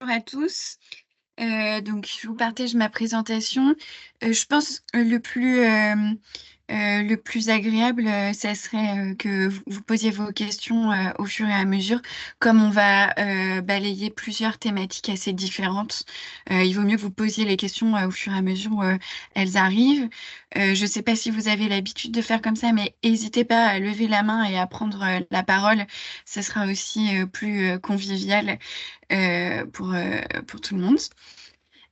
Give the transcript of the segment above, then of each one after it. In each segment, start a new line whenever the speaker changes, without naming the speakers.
à tous. Donc, je vous partage ma présentation. Je pense le plus agréable, ça serait que vous posiez vos questions au fur et à mesure. Comme on va balayer plusieurs thématiques assez différentes, il vaut mieux que vous posiez les questions au fur et à mesure où elles arrivent. Je ne sais pas si vous avez l'habitude de faire comme ça, mais n'hésitez pas à lever la main et à prendre la parole. Ce sera aussi plus convivial pour tout le monde.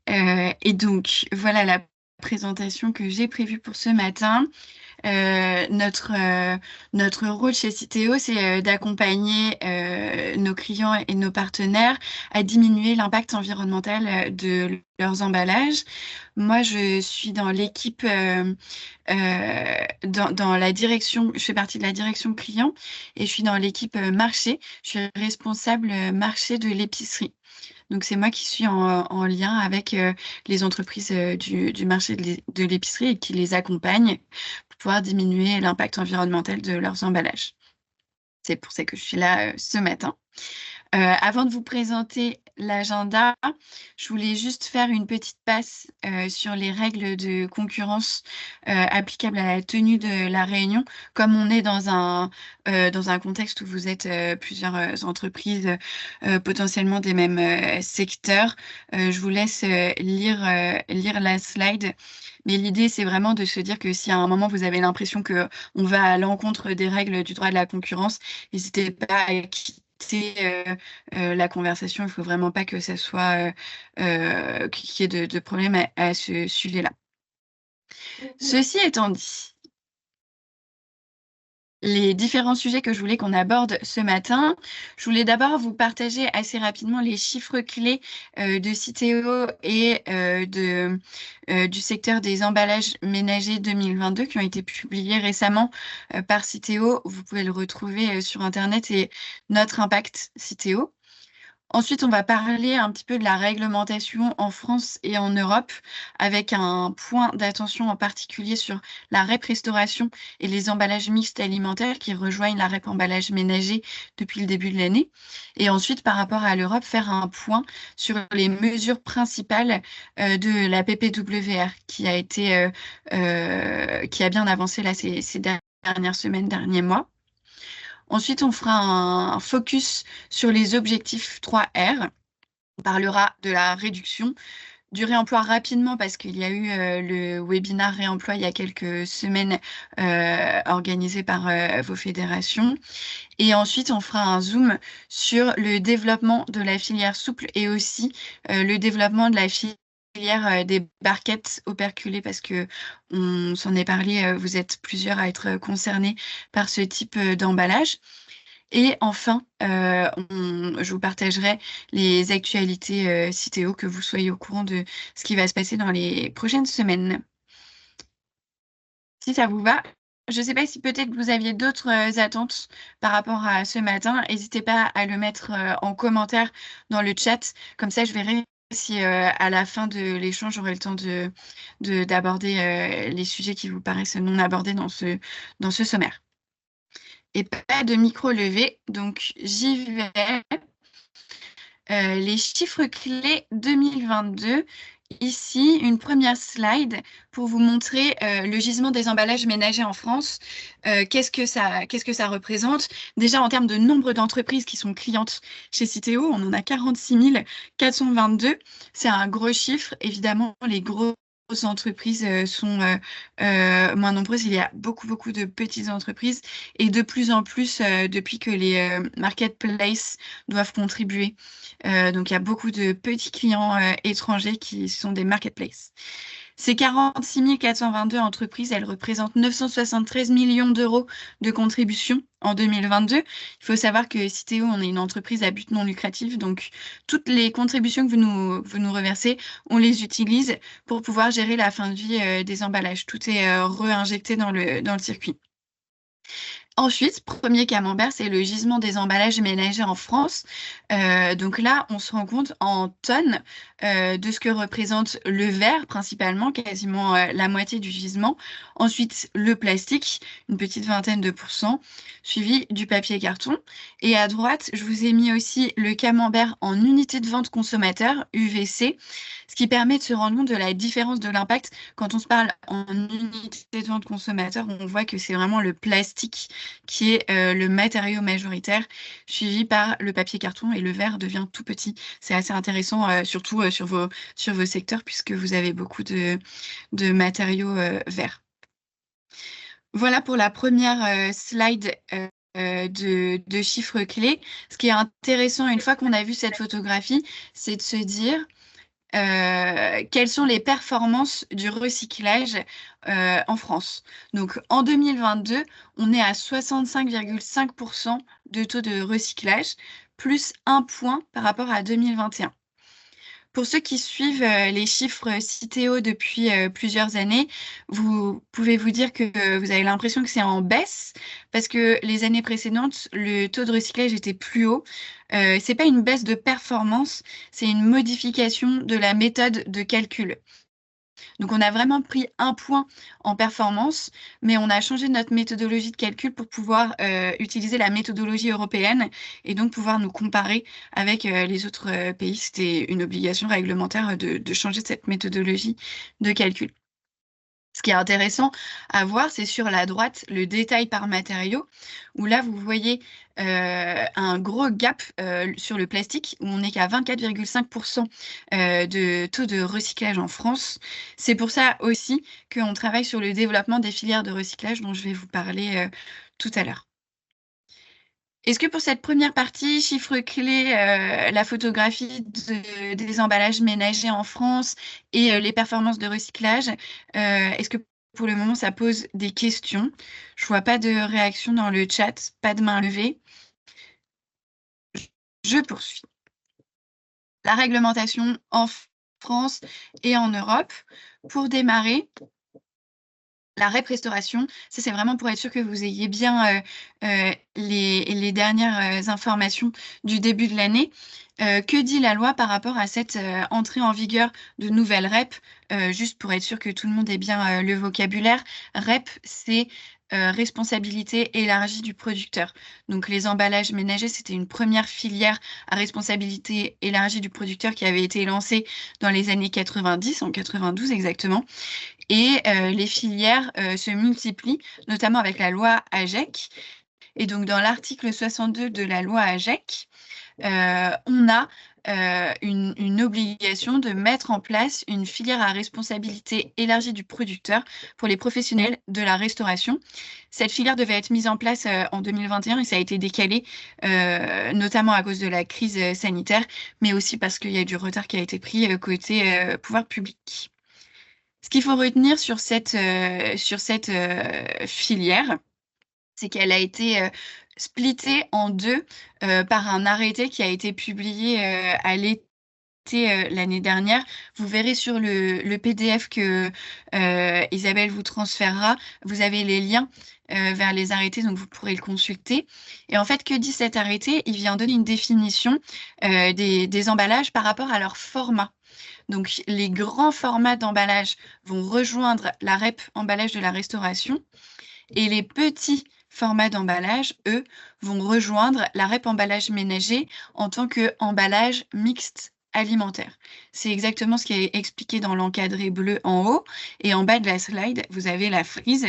Et donc, voilà la présentation que j'ai prévue pour ce matin. Euh, notre, euh, Notre rôle chez Citeo, c'est d'accompagner nos clients et nos partenaires à diminuer l'impact environnemental de leurs emballages. Moi, je suis dans l'équipe, dans la direction, je fais partie de la direction client et je suis dans l'équipe marché. Je suis responsable marché de l'épicerie. Donc, c'est moi qui suis en lien avec les entreprises du marché de l'épicerie et qui les accompagne pour pouvoir diminuer l'impact environnemental de leurs emballages. C'est pour ça que je suis là ce matin. Avant de vous présenter l'agenda, je voulais juste faire une petite passe sur les règles de concurrence applicables à la tenue de la réunion. Comme on est dans un contexte où vous êtes plusieurs entreprises potentiellement des mêmes secteurs, je vous laisse lire la slide. Mais l'idée, c'est vraiment de se dire que si à un moment vous avez l'impression que on va à l'encontre des règles du droit de la concurrence, n'hésitez pas à quitter la conversation. Il faut vraiment pas que ça soit qu'il y ait de problème à ce sujet-là. Ceci étant dit, les différents sujets que je voulais qu'on aborde ce matin. Je voulais d'abord vous partager assez rapidement les chiffres clés de Citeo et du secteur des emballages ménagers 2022 qui ont été publiés récemment par Citeo. Vous pouvez le retrouver sur Internet et notre impact Citeo. Ensuite, on va parler un petit peu de la réglementation en France et en Europe, avec un point d'attention en particulier sur la REP restauration et les emballages mixtes alimentaires qui rejoignent la REP emballage ménager depuis le début de l'année. Et ensuite, par rapport à l'Europe, faire un point sur les mesures principales de la PPWR qui a bien avancé là ces dernières semaines, derniers mois. Ensuite, on fera un focus sur les objectifs 3R. On parlera de la réduction, du réemploi rapidement parce qu'il y a eu le webinaire réemploi il y a quelques semaines organisé par vos fédérations. Et ensuite, on fera un zoom sur le développement de la filière souple et aussi le développement de la filière des barquettes operculées parce que on s'en est parlé, vous êtes plusieurs à être concernés par ce type d'emballage. Et enfin, je vous partagerai les actualités Citeo, que vous soyez au courant de ce qui va se passer dans les prochaines semaines. Si ça vous va, je ne sais pas si peut-être vous aviez d'autres attentes par rapport à ce matin. N'hésitez pas à le mettre en commentaire dans le chat. Comme ça, je verrai si à la fin de l'échange, j'aurai le temps d'aborder les sujets qui vous paraissent non abordés dans ce sommaire. Et pas de micro levé, donc j'y vais. Les chiffres clés 2022. Ici, une première slide pour vous montrer le gisement des emballages ménagers en France. Qu'est-ce que ça représente? Déjà, en termes de nombre d'entreprises qui sont clientes chez Citeo, on en a 46 422. C'est un gros chiffre. Évidemment, les grosses entreprises sont moins nombreuses. Il y a beaucoup de petites entreprises et de plus en plus depuis que les marketplaces doivent contribuer. Donc, il y a beaucoup de petits clients étrangers qui sont des marketplaces. Ces 46 422 entreprises, elles représentent 973 millions d'euros de contribution en 2022. Il faut savoir que Citeo, on est une entreprise à but non lucratif, donc toutes les contributions que vous nous reversez, on les utilise pour pouvoir gérer la fin de vie des emballages. Tout est réinjecté dans le circuit. Ensuite, premier camembert, c'est le gisement des emballages ménagers en France. Donc là, on se rend compte en tonnes de ce que représente le verre, principalement, quasiment la moitié du gisement. Ensuite, le plastique, une petite vingtaine de pourcents, suivi du papier carton. Et à droite, je vous ai mis aussi le camembert en unité de vente consommateur, UVC, ce qui permet de se rendre compte de la différence de l'impact. Quand on se parle en unité de vente consommateur, on voit que c'est vraiment le plastique qui est le matériau majoritaire, suivi par le papier carton et le verre devient tout petit. C'est assez intéressant, surtout sur vos secteurs, puisque vous avez beaucoup de matériaux verts. Voilà pour la première slide de chiffres clés. Ce qui est intéressant, une fois qu'on a vu cette photographie, c'est de se dire quelles sont les performances du recyclage en France. Donc en 2022, on est à 65,5% de taux de recyclage, plus 1 point par rapport à 2021. Pour ceux qui suivent les chiffres Citeo depuis plusieurs années, vous pouvez vous dire que vous avez l'impression que c'est en baisse parce que les années précédentes, le taux de recyclage était plus haut. C'est pas une baisse de performance, c'est une modification de la méthode de calcul. Donc, on a vraiment pris 1 point en performance, mais on a changé notre méthodologie de calcul pour pouvoir utiliser la méthodologie européenne et donc pouvoir nous comparer avec les autres pays. C'était une obligation réglementaire de changer cette méthodologie de calcul. Ce qui est intéressant à voir, c'est sur la droite, le détail par matériau, où là, vous voyez un gros gap sur le plastique, où on n'est qu'à 24,5% de taux de recyclage en France. C'est pour ça aussi qu'on travaille sur le développement des filières de recyclage dont je vais vous parler tout à l'heure. Est-ce que pour cette première partie, chiffre clé, la photographie des emballages ménagers en France et les performances de recyclage, est-ce que pour le moment ça pose des questions? Je vois pas de réaction dans le chat, pas de main levée. Je poursuis. La réglementation en France et en Europe. Pour démarrer, la REP restauration, ça c'est vraiment pour être sûr que vous ayez bien les dernières informations du début de l'année. Que dit la loi par rapport à cette entrée en vigueur de nouvelles REP? Juste pour être sûr que tout le monde ait bien le vocabulaire. REP, c'est responsabilité élargie du producteur. Donc les emballages ménagers, c'était une première filière à responsabilité élargie du producteur qui avait été lancée dans les années 90, en 92 exactement. Et les filières se multiplient, notamment avec la loi AGEC. Et donc, dans l'article 62 de la loi AGEC, on a une obligation de mettre en place une filière à responsabilité élargie du producteur pour les professionnels de la restauration. Cette filière devait être mise en place en 2021 et ça a été décalé, notamment à cause de la crise sanitaire, mais aussi parce qu'il y a du retard qui a été pris côté pouvoir public. Ce qu'il faut retenir sur cette filière, c'est qu'elle a été splittée en deux par un arrêté qui a été publié à l'été l'année dernière. Vous verrez sur le PDF que Isabelle vous transférera, vous avez les liens vers les arrêtés, donc vous pourrez le consulter. Et en fait, que dit cet arrêté? Il vient donner une définition des emballages par rapport à leur format. Donc, les grands formats d'emballage vont rejoindre la REP emballage de la restauration et les petits formats d'emballage, eux, vont rejoindre la REP emballage ménager en tant qu'emballage mixte alimentaire. C'est exactement ce qui est expliqué dans l'encadré bleu en haut. Et en bas de la slide, vous avez la frise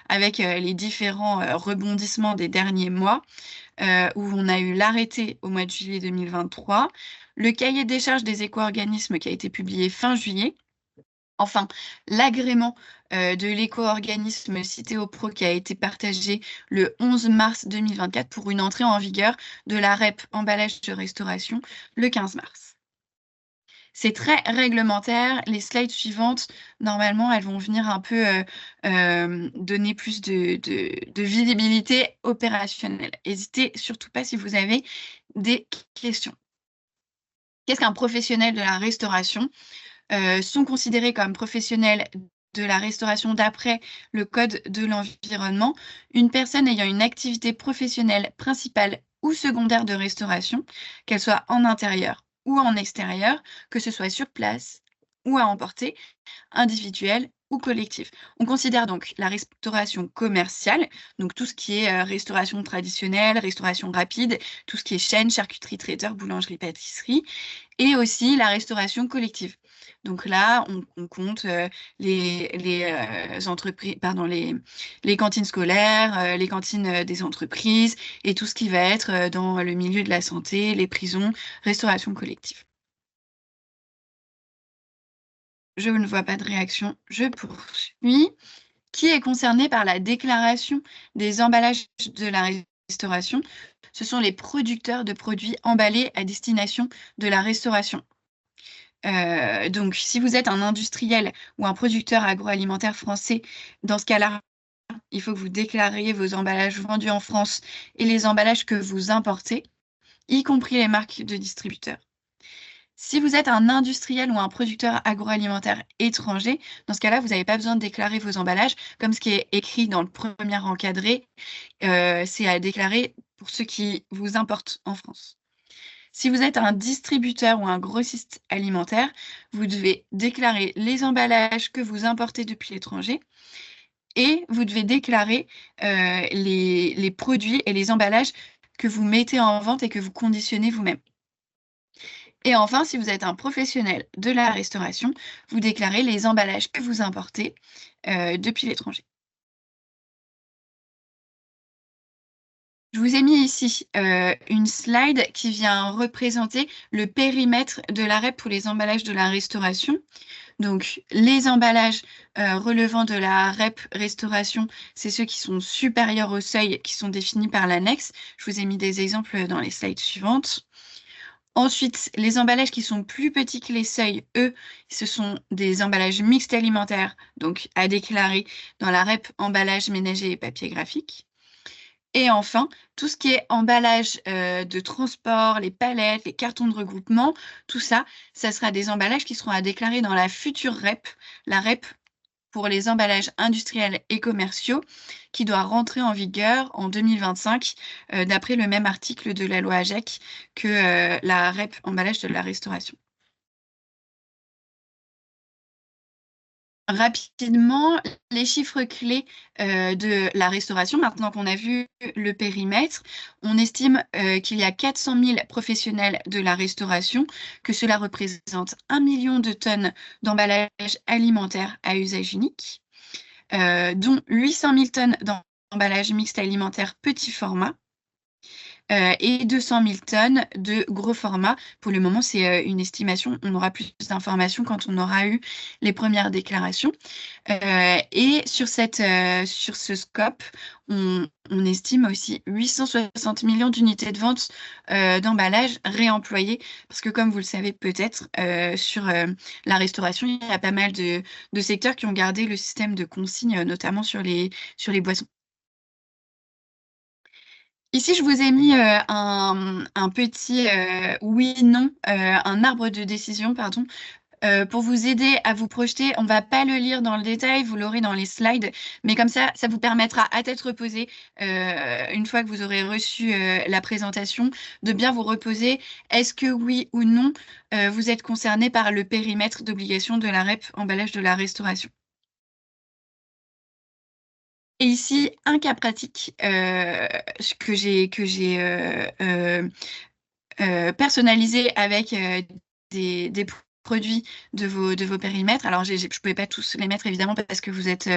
avec les différents rebondissements des derniers mois où on a eu l'arrêté au mois de juillet 2023, le cahier des charges des éco-organismes qui a été publié fin juillet, enfin l'agrément de l'éco-organisme Citeo Pro qui a été partagé le 11 mars 2024 pour une entrée en vigueur de la REP emballage de restauration le 15 mars. C'est très réglementaire. Les slides suivantes, normalement, elles vont venir un peu donner plus de visibilité opérationnelle. N'hésitez surtout pas si vous avez des questions. Qu'est-ce qu'un professionnel de la restauration? Sont considérés comme professionnels de la restauration d'après le Code de l'environnement, une personne ayant une activité professionnelle principale ou secondaire de restauration, qu'elle soit en intérieur ou en extérieur, que ce soit sur place ou à emporter, individuelle ou collective. On considère donc la restauration commerciale, donc tout ce qui est restauration traditionnelle, restauration rapide, tout ce qui est chaîne, charcuterie, traiteur, boulangerie, pâtisserie, et aussi la restauration collective. Donc là, on compte les entreprises, pardon, les cantines scolaires, les cantines des entreprises et tout ce qui va être dans le milieu de la santé, les prisons, restauration collective. Je ne vois pas de réaction. Je poursuis. Qui est concerné par la déclaration des emballages de la restauration? Ce sont les producteurs de produits emballés à destination de la restauration. Donc, si vous êtes un industriel ou un producteur agroalimentaire français, dans ce cas-là, il faut que vous déclariez vos emballages vendus en France et les emballages que vous importez, y compris les marques de distributeurs. Si vous êtes un industriel ou un producteur agroalimentaire étranger, dans ce cas-là, vous n'avez pas besoin de déclarer vos emballages. Comme ce qui est écrit dans le premier encadré, c'est à déclarer pour ceux qui vous importent en France. Si vous êtes un distributeur ou un grossiste alimentaire, vous devez déclarer les emballages que vous importez depuis l'étranger et vous devez déclarer les produits et les emballages que vous mettez en vente et que vous conditionnez vous-même. Et enfin, si vous êtes un professionnel de la restauration, vous déclarez les emballages que vous importez depuis l'étranger. Je vous ai mis ici une slide qui vient représenter le périmètre de la REP pour les emballages de la restauration. Donc, les emballages relevant de la REP restauration, c'est ceux qui sont supérieurs au seuil qui sont définis par l'annexe. Je vous ai mis des exemples dans les slides suivantes. Ensuite, les emballages qui sont plus petits que les seuils, eux, ce sont des emballages mixtes alimentaires, donc à déclarer dans la REP emballage ménager et papier graphique. Et enfin, tout ce qui est emballage de transport, les palettes, les cartons de regroupement, tout ça, ça sera des emballages qui seront à déclarer dans la future REP, la REP pour les emballages industriels et commerciaux, qui doit rentrer en vigueur en 2025, d'après le même article de la loi AGEC que la REP emballage de la restauration. Rapidement, les chiffres clés de la restauration, maintenant qu'on a vu le périmètre, on estime qu'il y a 400 000 professionnels de la restauration, que cela représente 1 million de tonnes d'emballage alimentaire à usage unique, dont 800 000 tonnes d'emballage mixte alimentaire petit format, et 200 000 tonnes de gros format. Pour le moment, c'est une estimation. On aura plus d'informations quand on aura eu les premières déclarations. Et sur ce scope, on estime aussi 860 millions d'unités de vente d'emballage réemployées. Parce que comme vous le savez peut-être, sur la restauration, il y a pas mal de secteurs qui ont gardé le système de consigne, notamment sur les boissons. Ici, je vous ai mis un petit oui-non, un arbre de décision, pardon, pour vous aider à vous projeter. On ne va pas le lire dans le détail, vous l'aurez dans les slides, mais comme ça vous permettra à tête reposée, une fois que vous aurez reçu la présentation, de bien vous reposer. Est-ce que oui ou non, vous êtes concerné par le périmètre d'obligation de la REP emballage de la restauration? Et ici, un cas pratique que j'ai personnalisé avec des produits de vos périmètres. Alors, je ne pouvais pas tous les mettre, évidemment, parce que vous êtes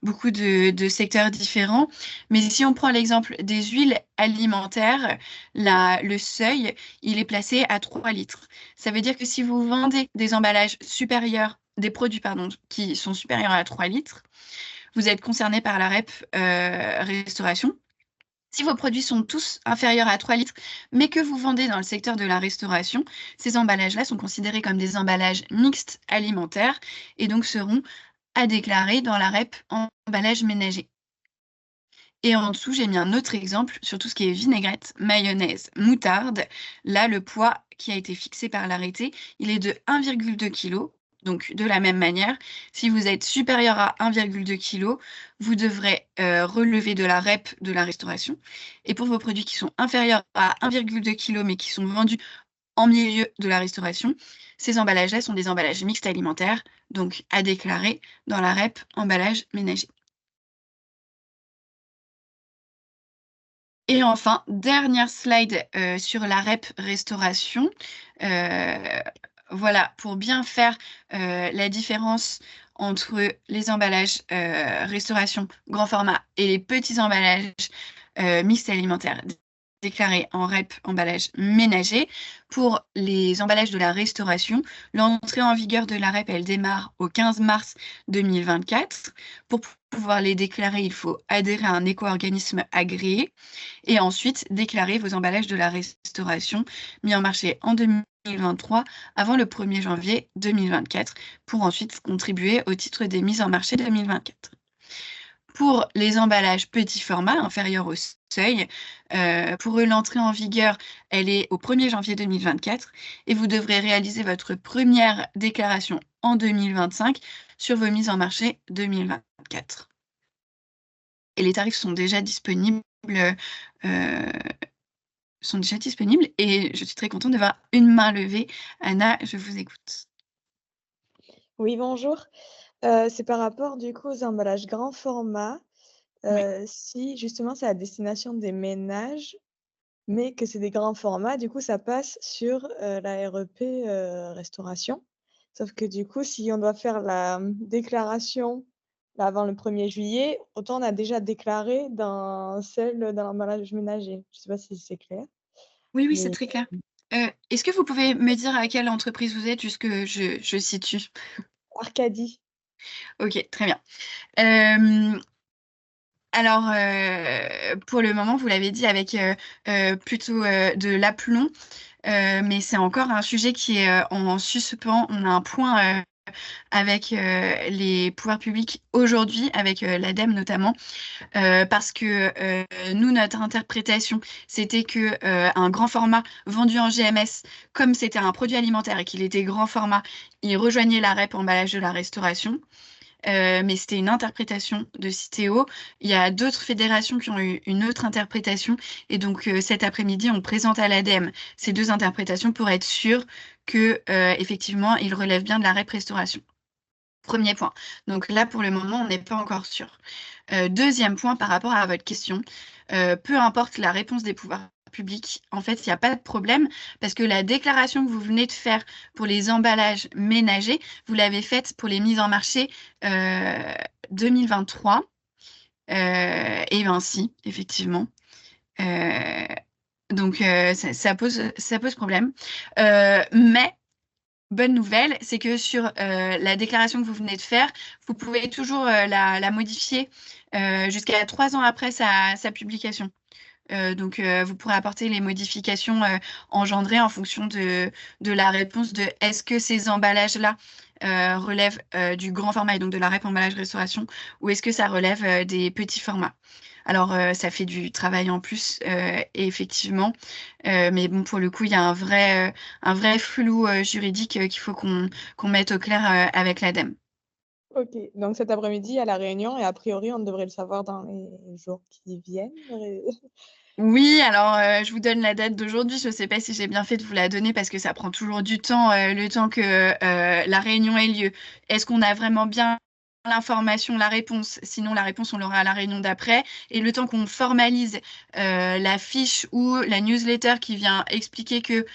beaucoup de secteurs différents. Mais si on prend l'exemple des huiles alimentaires, le seuil, il est placé à 3 litres. Ça veut dire que si vous vendez des emballages supérieurs, des produits, pardon, qui sont supérieurs à 3 litres, vous êtes concerné par la REP restauration. Si vos produits sont tous inférieurs à 3 litres, mais que vous vendez dans le secteur de la restauration, ces emballages-là sont considérés comme des emballages mixtes alimentaires et donc seront à déclarer dans la REP emballage ménager. Et en dessous, j'ai mis un autre exemple sur tout ce qui est vinaigrette, mayonnaise, moutarde. Là, le poids qui a été fixé par l'arrêté, il est de 1,2 kg. Donc, de la même manière, si vous êtes supérieur à 1,2 kg, vous devrez relever de la REP de la restauration. Et pour vos produits qui sont inférieurs à 1,2 kg mais qui sont vendus en milieu de la restauration, ces emballages-là sont des emballages mixtes alimentaires, donc à déclarer dans la REP emballage ménager. Et enfin, dernière slide sur la REP restauration. Voilà, pour bien faire la différence entre les emballages restauration grand format et les petits emballages mixtes alimentaires déclarés en REP emballage ménager. Pour les emballages de la restauration, l'entrée en vigueur de la REP, elle démarre au 15 mars 2024. Pour pouvoir les déclarer, il faut adhérer à un éco-organisme agréé et ensuite déclarer vos emballages de la restauration mis en marché en 2023 avant le 1er janvier 2024 pour ensuite contribuer au titre des mises en marché 2024. Pour les emballages petit format inférieurs au seuil, pour eux, l'entrée en vigueur, elle est au 1er janvier 2024 et vous devrez réaliser votre première déclaration en 2025 sur vos mises en marché 2024. Et les tarifs sont déjà disponibles et je suis très contente de voir une main levée. Anna, je vous écoute.
Oui, bonjour. C'est par rapport du coup aux emballages grand format.
Oui.
Si justement c'est à destination des ménages, mais que c'est des grands formats, du coup ça passe sur, la REP, restauration. Sauf que du coup, si on doit faire la, déclaration là avant le 1er juillet, autant on a déjà déclaré dans celle dans l'emballage ménager. Je sais pas si c'est clair,
Oui, oui, c'est
mais
très clair. Est-ce que vous pouvez me dire à quelle entreprise vous êtes, juste que je situe?
Arcadie.
Ok, très bien. Euh, alors, pour le moment, vous l'avez dit avec plutôt de l'aplomb, mais c'est encore un sujet qui est en suspens. On a un point avec les pouvoirs publics aujourd'hui, avec l'ADEME notamment, parce que nous, notre interprétation, c'était que un grand format vendu en GMS, comme c'était un produit alimentaire et qu'il était grand format, il rejoignait la REP emballage de la restauration. Mais c'était une interprétation de Citeo. Il y a d'autres fédérations qui ont eu une autre interprétation. Et donc, cet après-midi, on présente à l'ADEME ces deux interprétations pour être sûr que, effectivement, ils relèvent bien de la REP restauration. Premier point. Donc là, pour le moment, on n'est pas encore sûr. Deuxième point par rapport à votre question, peu importe la réponse des pouvoirs publics, en fait, il n'y a pas de problème parce que la déclaration que vous venez de faire pour les emballages ménagers, vous l'avez faite pour les mises en marché 2023. Et bien si, effectivement. Euh, donc ça pose problème. Mais bonne nouvelle, c'est que sur la déclaration que vous venez de faire, vous pouvez toujours la modifier jusqu'à 3 ans après sa publication. Donc, vous pourrez apporter les modifications engendrées en fonction de la réponse de est-ce que ces emballages-là relèvent du grand format et donc de la REP emballage restauration ou est-ce que ça relève des petits formats. Alors, ça fait du travail en plus, et effectivement, mais bon, pour le coup, il y a un vrai flou juridique qu'il faut qu'on mette au clair avec l'ADEME.
OK, donc cet après-midi, il y a la réunion et a priori, on devrait le savoir dans les jours qui viennent?
Oui, alors je vous donne la date d'aujourd'hui. Je ne sais pas si j'ai bien fait de vous la donner parce que ça prend toujours du temps, le temps que la réunion ait lieu. Est-ce qu'on a vraiment bien l'information, la réponse? Sinon, la réponse, on l'aura à la réunion d'après. Et le temps qu'on formalise la fiche ou la newsletter qui vient expliquer que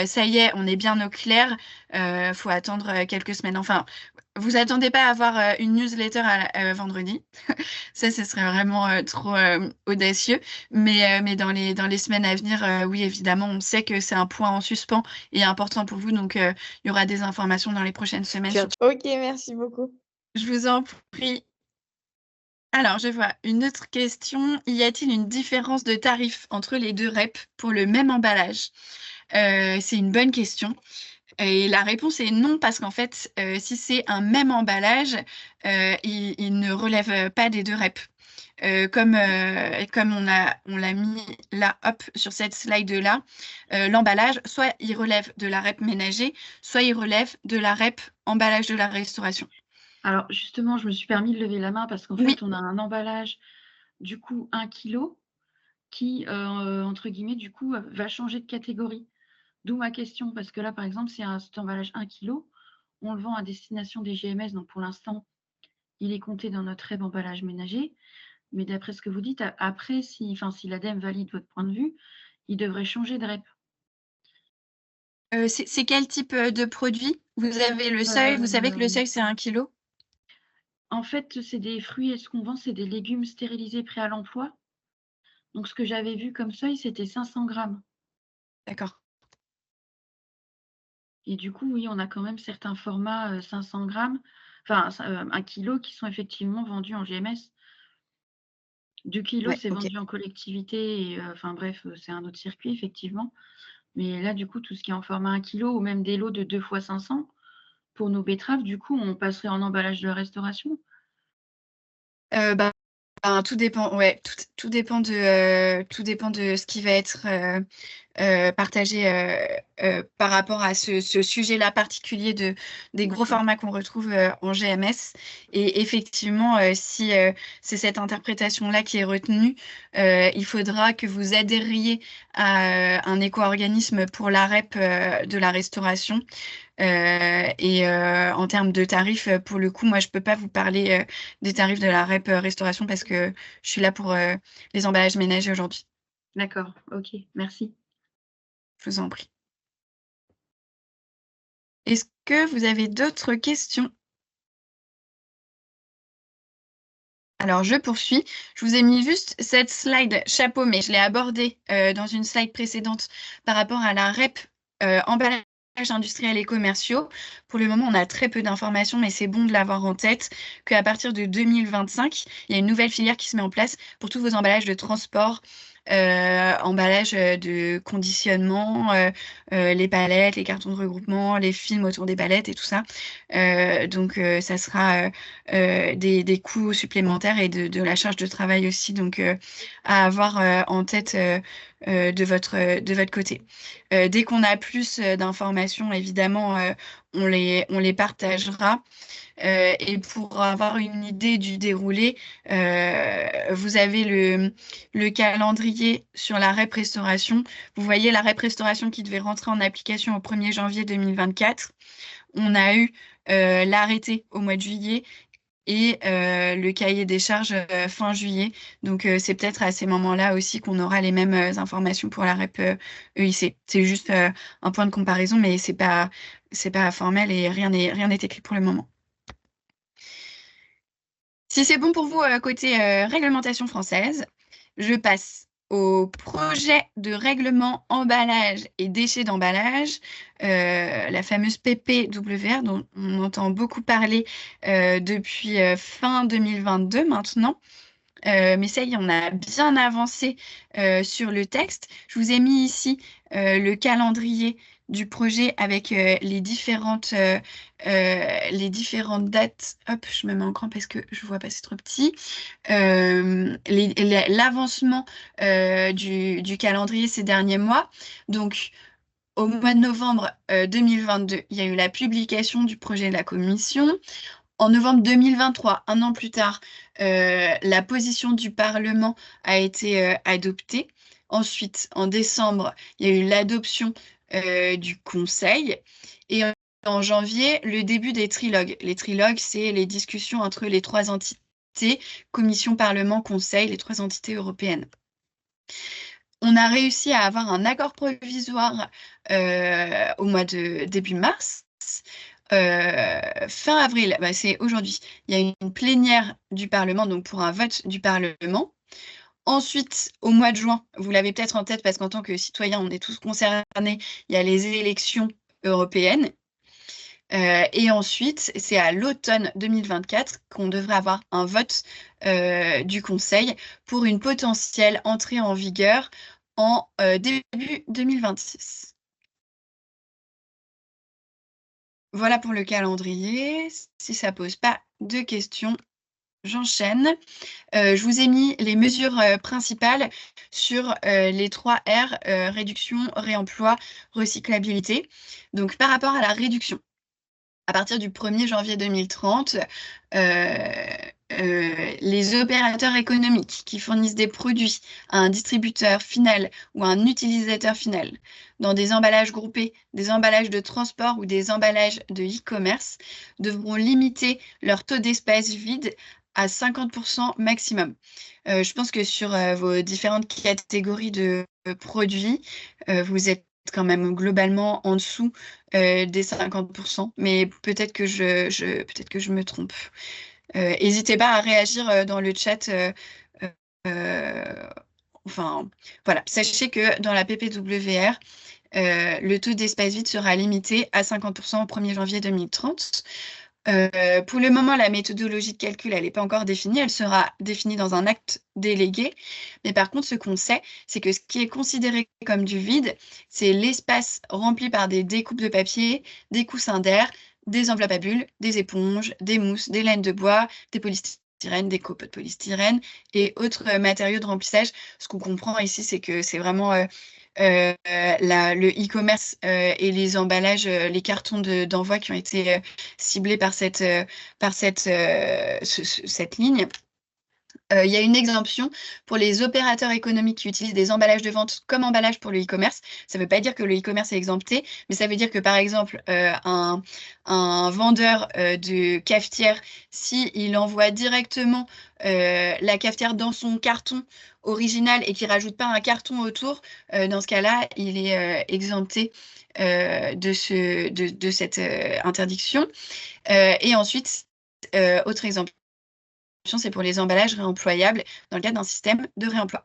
ça y est, on est bien au clair, faut attendre quelques semaines. Enfin, vous attendez pas à avoir une newsletter vendredi. Ça, ce serait vraiment trop audacieux. Mais dans les semaines à venir, oui, évidemment, on sait que c'est un point en suspens et important pour vous. Donc, il y aura des informations dans les prochaines semaines.
OK, merci beaucoup.
Je vous en prie. Alors, je vois une autre question. Y a-t-il une différence de tarif entre les deux REP pour le même emballage? C'est une bonne question. Et la réponse est non, parce qu'en fait, si c'est un même emballage, il ne relève pas des deux REP. comme on l'a mis là, hop, sur cette slide-là, l'emballage, soit il relève de la REP ménager, soit il relève de la REP emballage de la restauration.
Alors, justement, je me suis permis de lever la main parce qu'en
Oui.
fait, on a un emballage, du coup, 1 kg qui, entre guillemets, du coup, va changer de catégorie. D'où ma question, parce que là, par exemple, c'est cet emballage 1 kg, on le vend à destination des GMS, donc pour l'instant, il est compté dans notre REP emballage ménager. Mais d'après ce que vous dites, après, si l'ADEME valide votre point de vue, il devrait changer de REP.
C'est quel type de produit? Vous avez le seuil, vous savez que le seuil, c'est 1 kg?
En fait, c'est des fruits et ce qu'on vend, c'est des légumes stérilisés prêts à l'emploi. Donc, ce que j'avais vu comme seuil, c'était 500 grammes.
D'accord.
Et du coup, oui, on a quand même certains formats 500 grammes, enfin 1 kg qui sont effectivement vendus en GMS. 2 kg,
Ouais,
c'est
ok.
vendu en collectivité et enfin bref, c'est un autre circuit effectivement. Mais là, du coup, tout ce qui est en format 1 kg ou même des lots de 2 fois 500 pour nos betteraves, du coup, on passerait en emballage de la restauration?
Tout dépend, ouais, tout dépend de ce qui va être partagé par rapport à ce sujet-là particulier des gros
D'accord.
formats qu'on retrouve en GMS. Et effectivement, si c'est cette interprétation-là qui est retenue, il faudra que vous adhériez à un éco-organisme pour la REP de la restauration. En termes de tarifs, pour le coup, moi, je peux pas vous parler des tarifs de la REP restauration parce que je suis là pour les emballages ménagers aujourd'hui.
D'accord, OK, merci.
Je vous en prie. Est-ce que vous avez d'autres questions? Alors, je poursuis. Je vous ai mis juste cette slide chapeau, mais je l'ai abordée dans une slide précédente par rapport à la REP emballage industriels et commerciaux. Pour le moment, on a très peu d'informations, mais c'est bon de l'avoir en tête qu'à partir de 2025, il y a une nouvelle filière qui se met en place pour tous vos emballages de transport, emballages de conditionnement, les palettes, les cartons de regroupement, les films autour des palettes et tout ça. Donc, ça sera des coûts supplémentaires et de la charge de travail aussi, donc à avoir en tête de votre côté. Dès qu'on a plus d'informations, évidemment, on les partagera. Et pour avoir une idée du déroulé, vous avez le calendrier sur la REP Restauration. Vous voyez la REP Restauration qui devait rentrer en application au 1er janvier 2024. On a eu l'arrêté au mois de juillet et le cahier des charges fin juillet. Donc, c'est peut-être à ces moments-là aussi qu'on aura les mêmes informations pour la REP EIC. C'est juste un point de comparaison, mais c'est pas formel et rien n'est écrit pour le moment. Si c'est bon pour vous côté réglementation française, je passe au projet de règlement emballage et déchets d'emballage, la fameuse PPWR dont on entend beaucoup parler depuis fin 2022 maintenant. Mais ça y est, on a bien avancé sur le texte. Je vous ai mis ici le calendrier du projet avec les différentes dates. Hop, je me mets en grand parce que je vois pas, c'est trop petit. L'avancement du calendrier ces derniers mois. Donc, au mois de novembre 2022, il y a eu la publication du projet de la commission. En novembre 2023, un an plus tard, la position du Parlement a été adoptée. Ensuite, en décembre, il y a eu l'adoption du Conseil. Et en janvier, le début des trilogues. Les trilogues, c'est les discussions entre les trois entités, Commission, Parlement, Conseil, les trois entités européennes. On a réussi à avoir un accord provisoire au mois de début mars. Fin avril, c'est aujourd'hui, il y a une plénière du Parlement, donc pour un vote du Parlement. Ensuite, au mois de juin, vous l'avez peut-être en tête parce qu'en tant que citoyen, on est tous concernés, il y a les élections européennes. Et ensuite, c'est à l'automne 2024 qu'on devrait avoir un vote du Conseil pour une potentielle entrée en vigueur en début 2026. Voilà pour le calendrier. Si ça pose pas de questions, j'enchaîne. Je vous ai mis les mesures principales sur les 3 R, réduction, réemploi, recyclabilité. Donc, par rapport à la réduction, à partir du 1er janvier 2030, les opérateurs économiques qui fournissent des produits à un distributeur final ou à un utilisateur final dans des emballages groupés, des emballages de transport ou des emballages de e-commerce devront limiter leur taux d'espace vide à 50% maximum. Je pense que sur vos différentes catégories de produits, vous êtes quand même globalement en dessous des 50%, mais peut-être que peut-être que je me trompe. N'hésitez pas à réagir dans le chat. Enfin, voilà. Sachez que dans la PPWR, le taux d'espace vide sera limité à 50% au 1er janvier 2030. Pour le moment, la méthodologie de calcul, elle n'est pas encore définie. Elle sera définie dans un acte délégué. Mais par contre, ce qu'on sait, c'est que ce qui est considéré comme du vide, c'est l'espace rempli par des découpes de papier, des coussins d'air, des enveloppes à bulles, des éponges, des mousses, des laines de bois, des polystyrènes, des copeaux de polystyrène et autres matériaux de remplissage. Ce qu'on comprend ici, c'est que c'est vraiment le e-commerce et les emballages, les cartons d'envoi qui ont été ciblés par cette ligne. Il y a une exemption pour les opérateurs économiques qui utilisent des emballages de vente comme emballage pour le e-commerce. Ça ne veut pas dire que le e-commerce est exempté, mais ça veut dire que, par exemple, un vendeur de cafetière, s'il envoie directement la cafetière dans son carton original et qu'il ne rajoute pas un carton autour, dans ce cas-là, il est exempté de cette interdiction. Et ensuite, autre exemple, c'est pour les emballages réemployables dans le cadre d'un système de réemploi.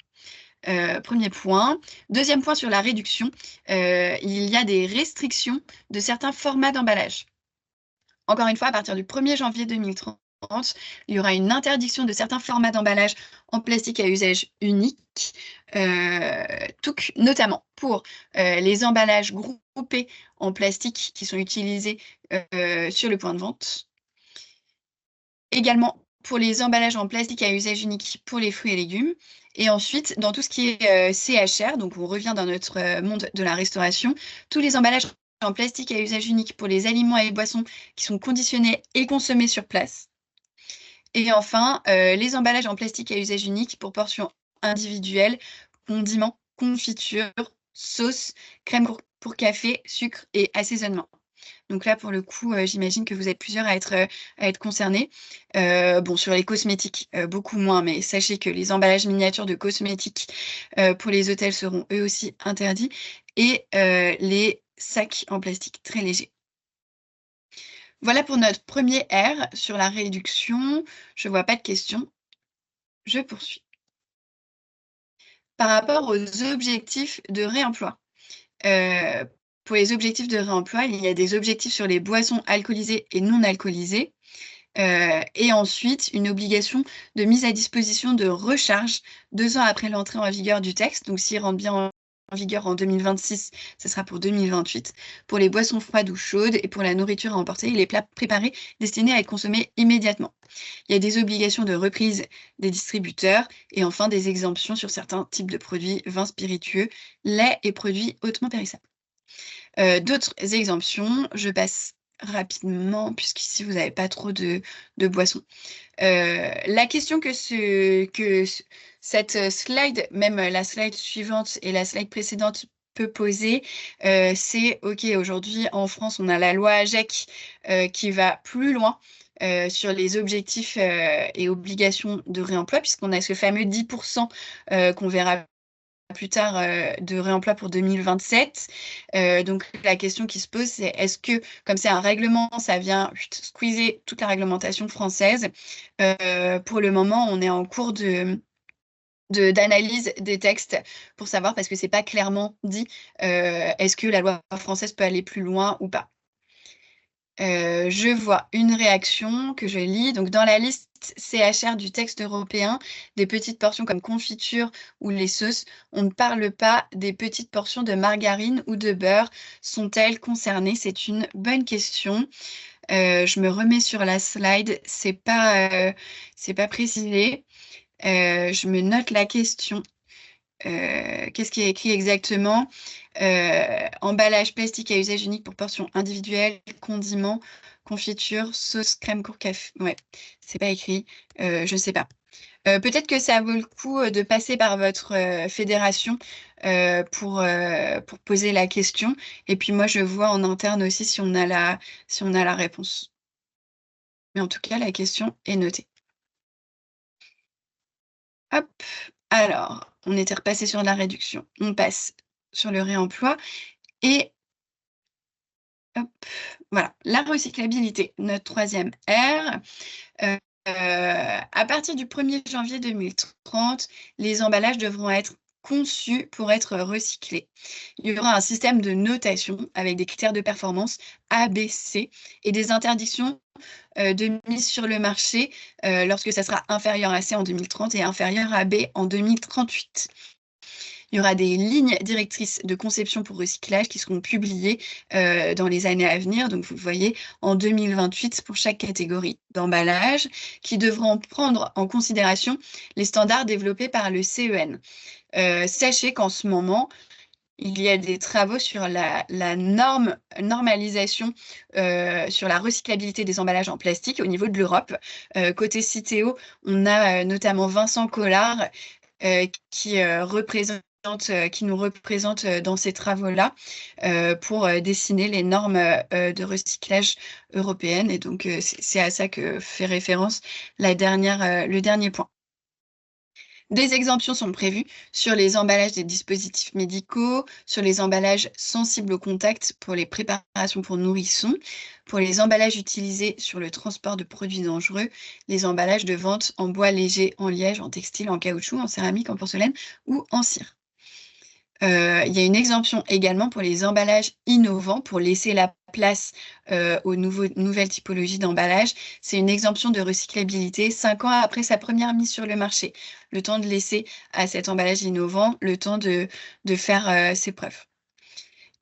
Premier point. Deuxième point sur la réduction, il y a des restrictions de certains formats d'emballage. Encore une fois, à partir du 1er janvier 2030, il y aura une interdiction de certains formats d'emballage en plastique à usage unique, notamment pour les emballages groupés en plastique qui sont utilisés sur le point de vente. Également pour les emballages en plastique à usage unique pour les fruits et légumes. Et ensuite, dans tout ce qui est CHR, donc on revient dans notre monde de la restauration, tous les emballages en plastique à usage unique pour les aliments et boissons qui sont conditionnés et consommés sur place. Et enfin, les emballages en plastique à usage unique pour portions individuelles, condiments, confitures, sauces, crème pour café, sucre et assaisonnement. Donc là, pour le coup, j'imagine que vous êtes plusieurs à être concernés. Bon, sur les cosmétiques, beaucoup moins, mais sachez que les emballages miniatures de cosmétiques pour les hôtels seront eux aussi interdits et les sacs en plastique très légers. Voilà pour notre premier R sur la réduction. Je ne vois pas de questions. Je poursuis. Par rapport aux objectifs de réemploi. Pour les objectifs de réemploi, il y a des objectifs sur les boissons alcoolisées et non alcoolisées. Et ensuite, une obligation de mise à disposition de recharge 2 ans après l'entrée en vigueur du texte. Donc, s'il rentre bien en vigueur en 2026, ce sera pour 2028. Pour les boissons froides ou chaudes et pour la nourriture à emporter et les plats préparés destinés à être consommés immédiatement. Il y a des obligations de reprise des distributeurs et enfin des exemptions sur certains types de produits, vins spiritueux, lait et produits hautement périssables. D'autres exemptions, je passe rapidement, puisqu'ici, vous n'avez pas trop de boissons. La question que cette slide, même la slide suivante et la slide précédente, peut poser, c'est OK, aujourd'hui, en France, on a la loi AGEC qui va plus loin sur les objectifs et obligations de réemploi, puisqu'on a ce fameux 10% qu'on verra plus tard de réemploi pour 2027. Donc la question qui se pose, c'est est-ce que, comme c'est un règlement, ça vient squeezer toute la réglementation française. Pour le moment, on est en cours d'analyse des textes pour savoir, parce que c'est pas clairement dit, est-ce que la loi française peut aller plus loin ou pas. Je vois une réaction que je lis. Donc, dans la liste CHR du texte européen, des petites portions comme confiture ou les sauces, on ne parle pas des petites portions de margarine ou de beurre. Sont-elles concernées? C'est une bonne question. Je me remets sur la slide, c'est pas précisé. Je me note la question. Qu'est-ce qui est écrit exactement? Emballage plastique à usage unique pour portions individuelles, condiments, confiture, sauce, crème pour café. Ouais, c'est pas écrit. Je ne sais pas. Peut-être que ça vaut le coup de passer par votre fédération pour poser la question. Et puis moi, je vois en interne aussi si on a la réponse. Mais en tout cas, la question est notée. Hop, alors, on était repassé sur la réduction. On passe sur le réemploi et hop, voilà, la recyclabilité, notre troisième R. À partir du 1er janvier 2030, les emballages devront être conçus pour être recyclés. Il y aura un système de notation avec des critères de performance A, B, C et des interdictions de mise sur le marché lorsque ça sera inférieur à C en 2030 et inférieur à B en 2038. Il y aura des lignes directrices de conception pour recyclage qui seront publiées dans les années à venir. Donc, vous le voyez, en 2028 pour chaque catégorie d'emballage, qui devront prendre en considération les standards développés par le CEN. Sachez qu'en ce moment, il y a des travaux sur la normalisation sur la recyclabilité des emballages en plastique au niveau de l'Europe. Côté Citeo, on a notamment Vincent Collard qui nous représente dans ces travaux-là pour dessiner les normes de recyclage européennes. Et donc, c'est à ça que fait référence le dernier point. Des exemptions sont prévues sur les emballages des dispositifs médicaux, sur les emballages sensibles au contact pour les préparations pour nourrissons, pour les emballages utilisés sur le transport de produits dangereux, les emballages de vente en bois léger, en liège, en textile, en caoutchouc, en céramique, en porcelaine ou en cire. Il y a une exemption également pour les emballages innovants pour laisser la place aux nouvelles typologies d'emballage. C'est une exemption de recyclabilité 5 ans après sa première mise sur le marché. Le temps de laisser à cet emballage innovant le temps de faire ses preuves.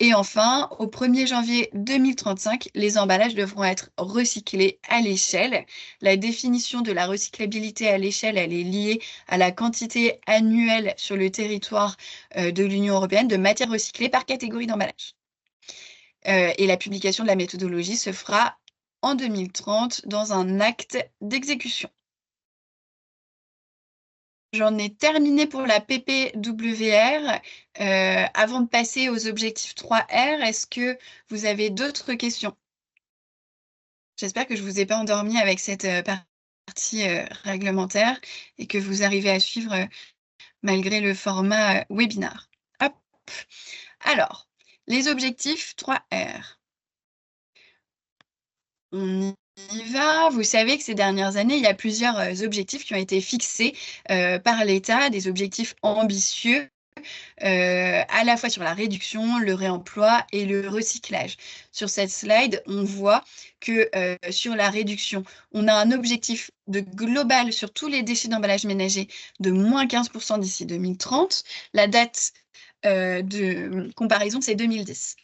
Et enfin, au 1er janvier 2035, les emballages devront être recyclés à l'échelle. La définition de la recyclabilité à l'échelle, elle est liée à la quantité annuelle sur le territoire de l'Union européenne de matières recyclées par catégorie d'emballage. Et la publication de la méthodologie se fera en 2030 dans un acte d'exécution. J'en ai terminé pour la PPWR. Avant de passer aux objectifs 3R, est-ce que vous avez d'autres questions? J'espère que je ne vous ai pas endormi avec cette partie réglementaire et que vous arrivez à suivre malgré le format webinar. Hop. Alors, les objectifs 3R. On y va. Vous savez que ces dernières années, il y a plusieurs objectifs qui ont été fixés par l'État, des objectifs ambitieux, à la fois sur la réduction, le réemploi et le recyclage. Sur cette slide, on voit que sur la réduction, on a un objectif de global sur tous les déchets d'emballage ménager de moins 15% d'ici 2030. La date de comparaison, c'est 2010.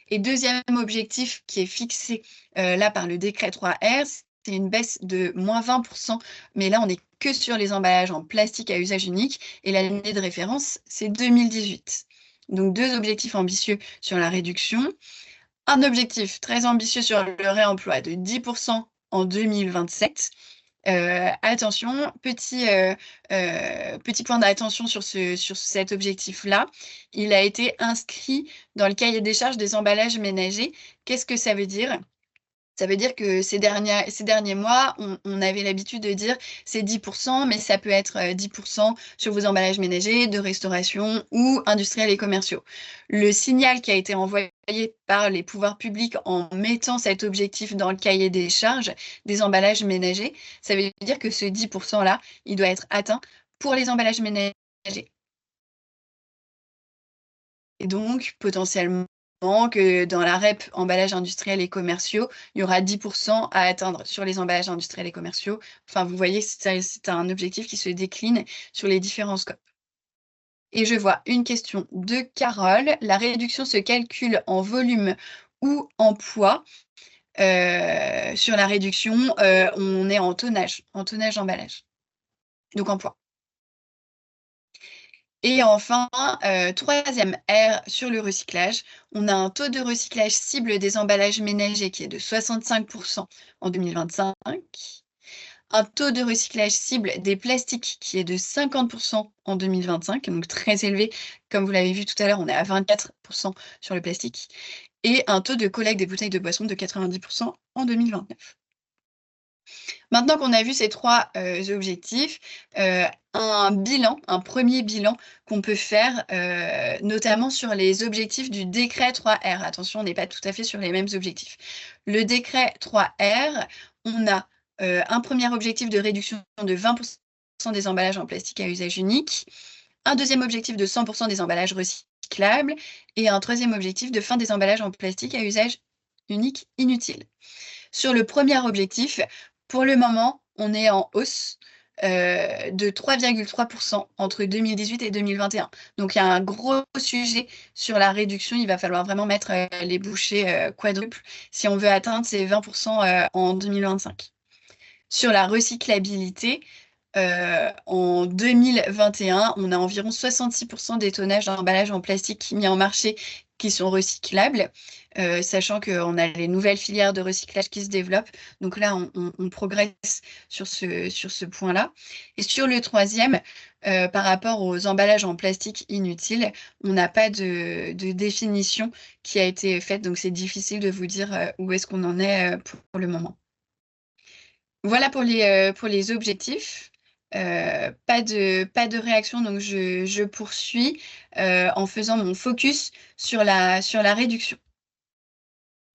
Et deuxième objectif qui est fixé là par le décret 3R, c'est une baisse de moins 20%, mais là, on n'est que sur les emballages en plastique à usage unique, et l'année de référence, c'est 2018. Donc, 2 objectifs ambitieux sur la réduction, un objectif très ambitieux sur le réemploi de 10% en 2027. Attention, petit point d'attention sur cet objectif-là. Il a été inscrit dans le cahier des charges des emballages ménagers. Qu'est-ce que ça veut dire ? Ça veut dire que ces derniers mois, on avait l'habitude de dire c'est 10%, mais ça peut être 10% sur vos emballages ménagers, de restauration ou industriels et commerciaux. Le signal qui a été envoyé par les pouvoirs publics en mettant cet objectif dans le cahier des charges des emballages ménagers, ça veut dire que ce 10%-là, il doit être atteint pour les emballages ménagers. Et donc, potentiellement, que dans la REP emballages industriels et commerciaux, il y aura 10% à atteindre sur les emballages industriels et commerciaux. Enfin, vous voyez, c'est un objectif qui se décline sur les différents scopes. Et je vois une question de Carole. La réduction se calcule en volume ou en poids? sur la réduction, on est en tonnage d'emballage, donc en poids. Et enfin, troisième R sur le recyclage, on a un taux de recyclage cible des emballages ménagers qui est de 65% en 2025, un taux de recyclage cible des plastiques qui est de 50% en 2025, donc très élevé. Comme vous l'avez vu tout à l'heure, on est à 24% sur le plastique, et un taux de collecte des bouteilles de boissons de 90% en 2029. Maintenant qu'on a vu ces trois objectifs, un premier bilan qu'on peut faire, notamment sur les objectifs du décret 3R. Attention, on n'est pas tout à fait sur les mêmes objectifs. Le décret 3R, on a un premier objectif de réduction de 20% des emballages en plastique à usage unique, un deuxième objectif de 100% des emballages recyclables et un troisième objectif de fin des emballages en plastique à usage unique inutile. Sur le premier objectif, pour le moment, on est en hausse de 3,3% entre 2018 et 2021. Donc, il y a un gros sujet sur la réduction. Il va falloir vraiment mettre les bouchées quadruples si on veut atteindre ces 20% en 2025. Sur la recyclabilité, en 2021, on a environ 66% des tonnages d'emballages en plastique mis en marché qui sont recyclables, sachant qu'on a les nouvelles filières de recyclage qui se développent. Donc là, on progresse sur ce point-là. Et sur le troisième, par rapport aux emballages en plastique inutiles, on n'a pas de définition qui a été faite, donc c'est difficile de vous dire où est-ce qu'on en est pour le moment. Voilà pour les objectifs. Pas de réaction, donc je poursuis en faisant mon focus sur la réduction.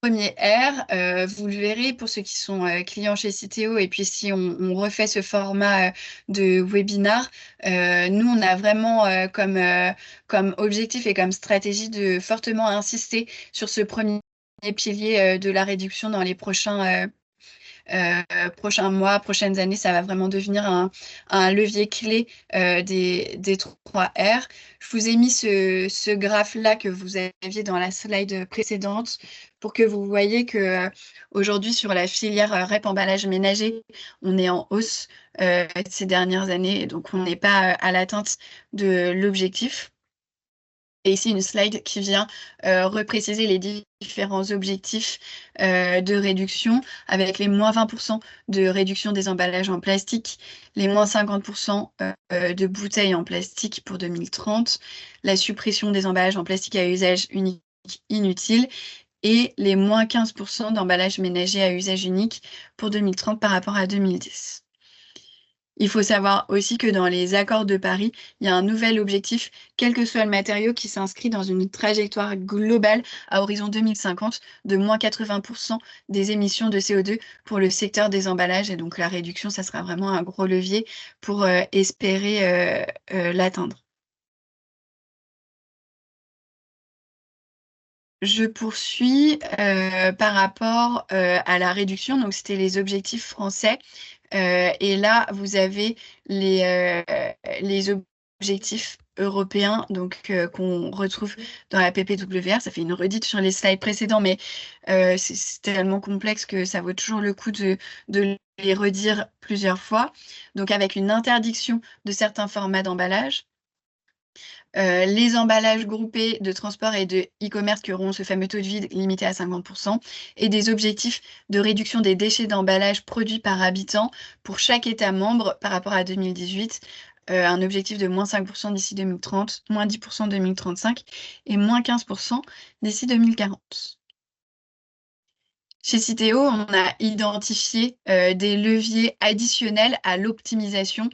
Premier R, vous le verrez pour ceux qui sont clients chez Citeo, et puis si on refait ce format de webinar, nous on a vraiment comme objectif et comme stratégie de fortement insister sur ce premier pilier de la réduction dans les prochains mois, prochaines années. Ça va vraiment devenir un levier clé des 3R. Je vous ai mis ce graphe-là que vous aviez dans la slide précédente pour que vous voyez que aujourd'hui sur la filière REP emballage ménager, on est en hausse ces dernières années, donc on n'est pas à l'atteinte de l'objectif. Et ici, une slide qui vient repréciser les différents objectifs de réduction, avec les moins 20% de réduction des emballages en plastique, les moins 50% de bouteilles en plastique pour 2030, la suppression des emballages en plastique à usage unique inutile et les moins 15% d'emballages ménagers à usage unique pour 2030 par rapport à 2010. Il faut savoir aussi que dans les accords de Paris, il y a un nouvel objectif, quel que soit le matériau, qui s'inscrit dans une trajectoire globale à horizon 2050 de moins 80% des émissions de CO2 pour le secteur des emballages. Et donc la réduction, ça sera vraiment un gros levier pour espérer l'atteindre. Je poursuis par rapport à la réduction. Donc, c'était les objectifs français. Et là, vous avez les objectifs européens donc qu'on retrouve dans la PPWR. Ça fait une redite sur les slides précédents, mais c'est tellement complexe que ça vaut toujours le coup de les redire plusieurs fois. Donc, avec une interdiction de certains formats d'emballage. Les emballages groupés de transport et de e-commerce qui auront ce fameux taux de vide limité à 50%, et des objectifs de réduction des déchets d'emballage produits par habitant pour chaque État membre par rapport à 2018, un objectif de moins 5% d'ici 2030, moins 10% 2035 et moins 15% d'ici 2040. Chez Citeo, on a identifié des leviers additionnels à l'optimisation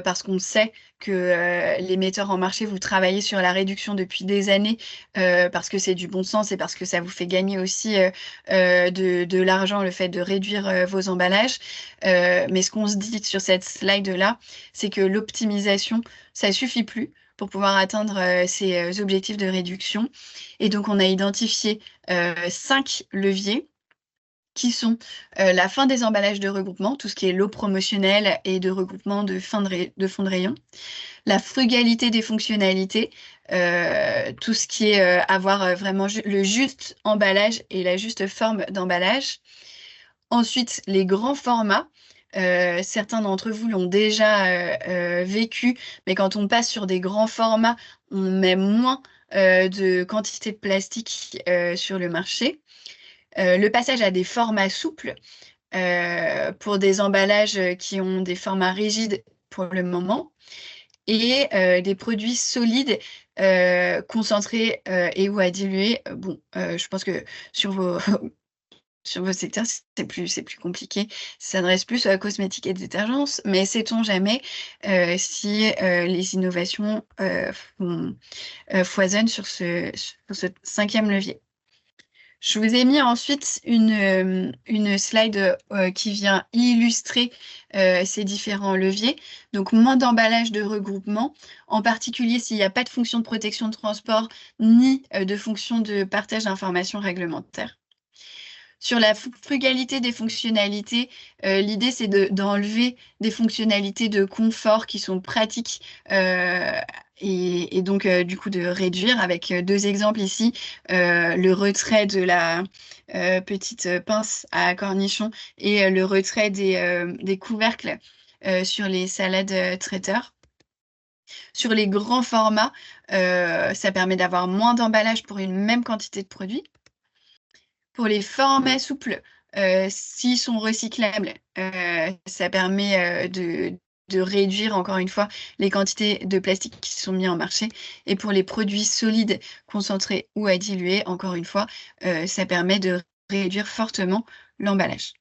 parce qu'on sait que les metteurs en marché, vous travaillez sur la réduction depuis des années parce que c'est du bon sens et parce que ça vous fait gagner aussi de l'argent, le fait de réduire vos emballages. Mais ce qu'on se dit sur cette slide-là, c'est que l'optimisation, ça suffit plus pour pouvoir atteindre ces objectifs de réduction. Et donc, on a identifié 5 leviers qui sont la fin des emballages de regroupement, tout ce qui est lot promotionnel et de regroupement de fond de rayon, la frugalité des fonctionnalités, tout ce qui est avoir vraiment le juste emballage et la juste forme d'emballage. Ensuite, les grands formats. Certains d'entre vous l'ont déjà vécu, mais quand on passe sur des grands formats, on met moins de quantité de plastique sur le marché. Le passage à des formats souples pour des emballages qui ont des formats rigides pour le moment et des produits solides, concentrés et ou à diluer. Bon, je pense que sur vos, sur vos secteurs, c'est plus compliqué. Ça s'adresse plus à la cosmétique et détergents, mais sait-on jamais si les innovations foisonnent sur ce 5e levier. Je vous ai mis ensuite une slide qui vient illustrer ces différents leviers. Donc, moins d'emballage de regroupement, en particulier s'il n'y a pas de fonction de protection de transport ni de fonction de partage d'informations réglementaires. Sur la frugalité des fonctionnalités, l'idée c'est d'enlever des fonctionnalités de confort qui sont pratiques et donc du coup de réduire avec 2 exemples ici, le retrait de la petite pince à cornichon et le retrait des couvercles sur les salades traiteurs. Sur les grands formats, ça permet d'avoir moins d'emballage pour une même quantité de produits. Pour les formats souples, s'ils sont recyclables, ça permet de réduire encore une fois les quantités de plastique qui sont mis en marché. Et pour les produits solides, concentrés ou à diluer, encore une fois, ça permet de réduire fortement l'emballage.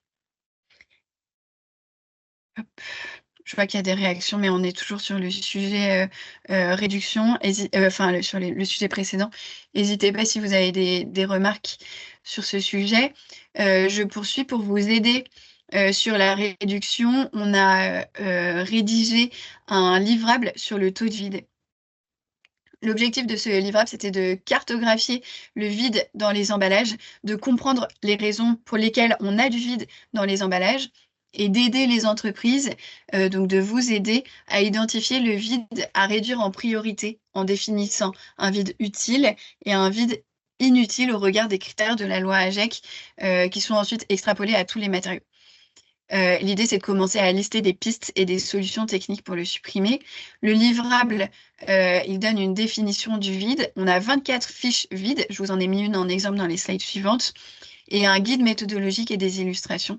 Je vois qu'il y a des réactions, mais on est toujours sur le sujet réduction, sur le sujet précédent. N'hésitez pas si vous avez des remarques sur ce sujet. Je poursuis pour vous aider sur la réduction. On a rédigé un livrable sur le taux de vide. L'objectif de ce livrable, c'était de cartographier le vide dans les emballages, de comprendre les raisons pour lesquelles on a du vide dans les emballages et d'aider les entreprises, donc de vous aider à identifier le vide à réduire en priorité en définissant un vide utile et un vide inutile au regard des critères de la loi AGEC qui sont ensuite extrapolés à tous les matériaux. L'idée, c'est de commencer à lister des pistes et des solutions techniques pour le supprimer. Le livrable, il donne une définition du vide. On a 24 fiches vides. Je vous en ai mis une en exemple dans les slides suivantes. Et un guide méthodologique et des illustrations.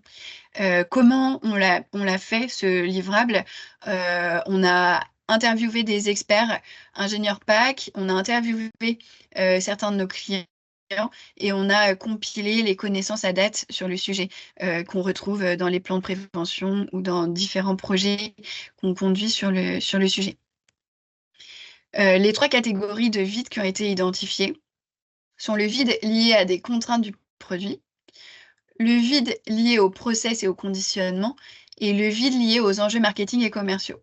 Comment on l'a fait, ce livrable? On a interviewé des experts, ingénieurs PAC. On a interviewé certains de nos clients. Et on a compilé les connaissances à date sur le sujet qu'on retrouve dans les plans de prévention ou dans différents projets qu'on conduit sur le sujet. Les 3 catégories de vide qui ont été identifiées sont le vide lié à des contraintes du produit, le vide lié au process et au conditionnement et le vide lié aux enjeux marketing et commerciaux.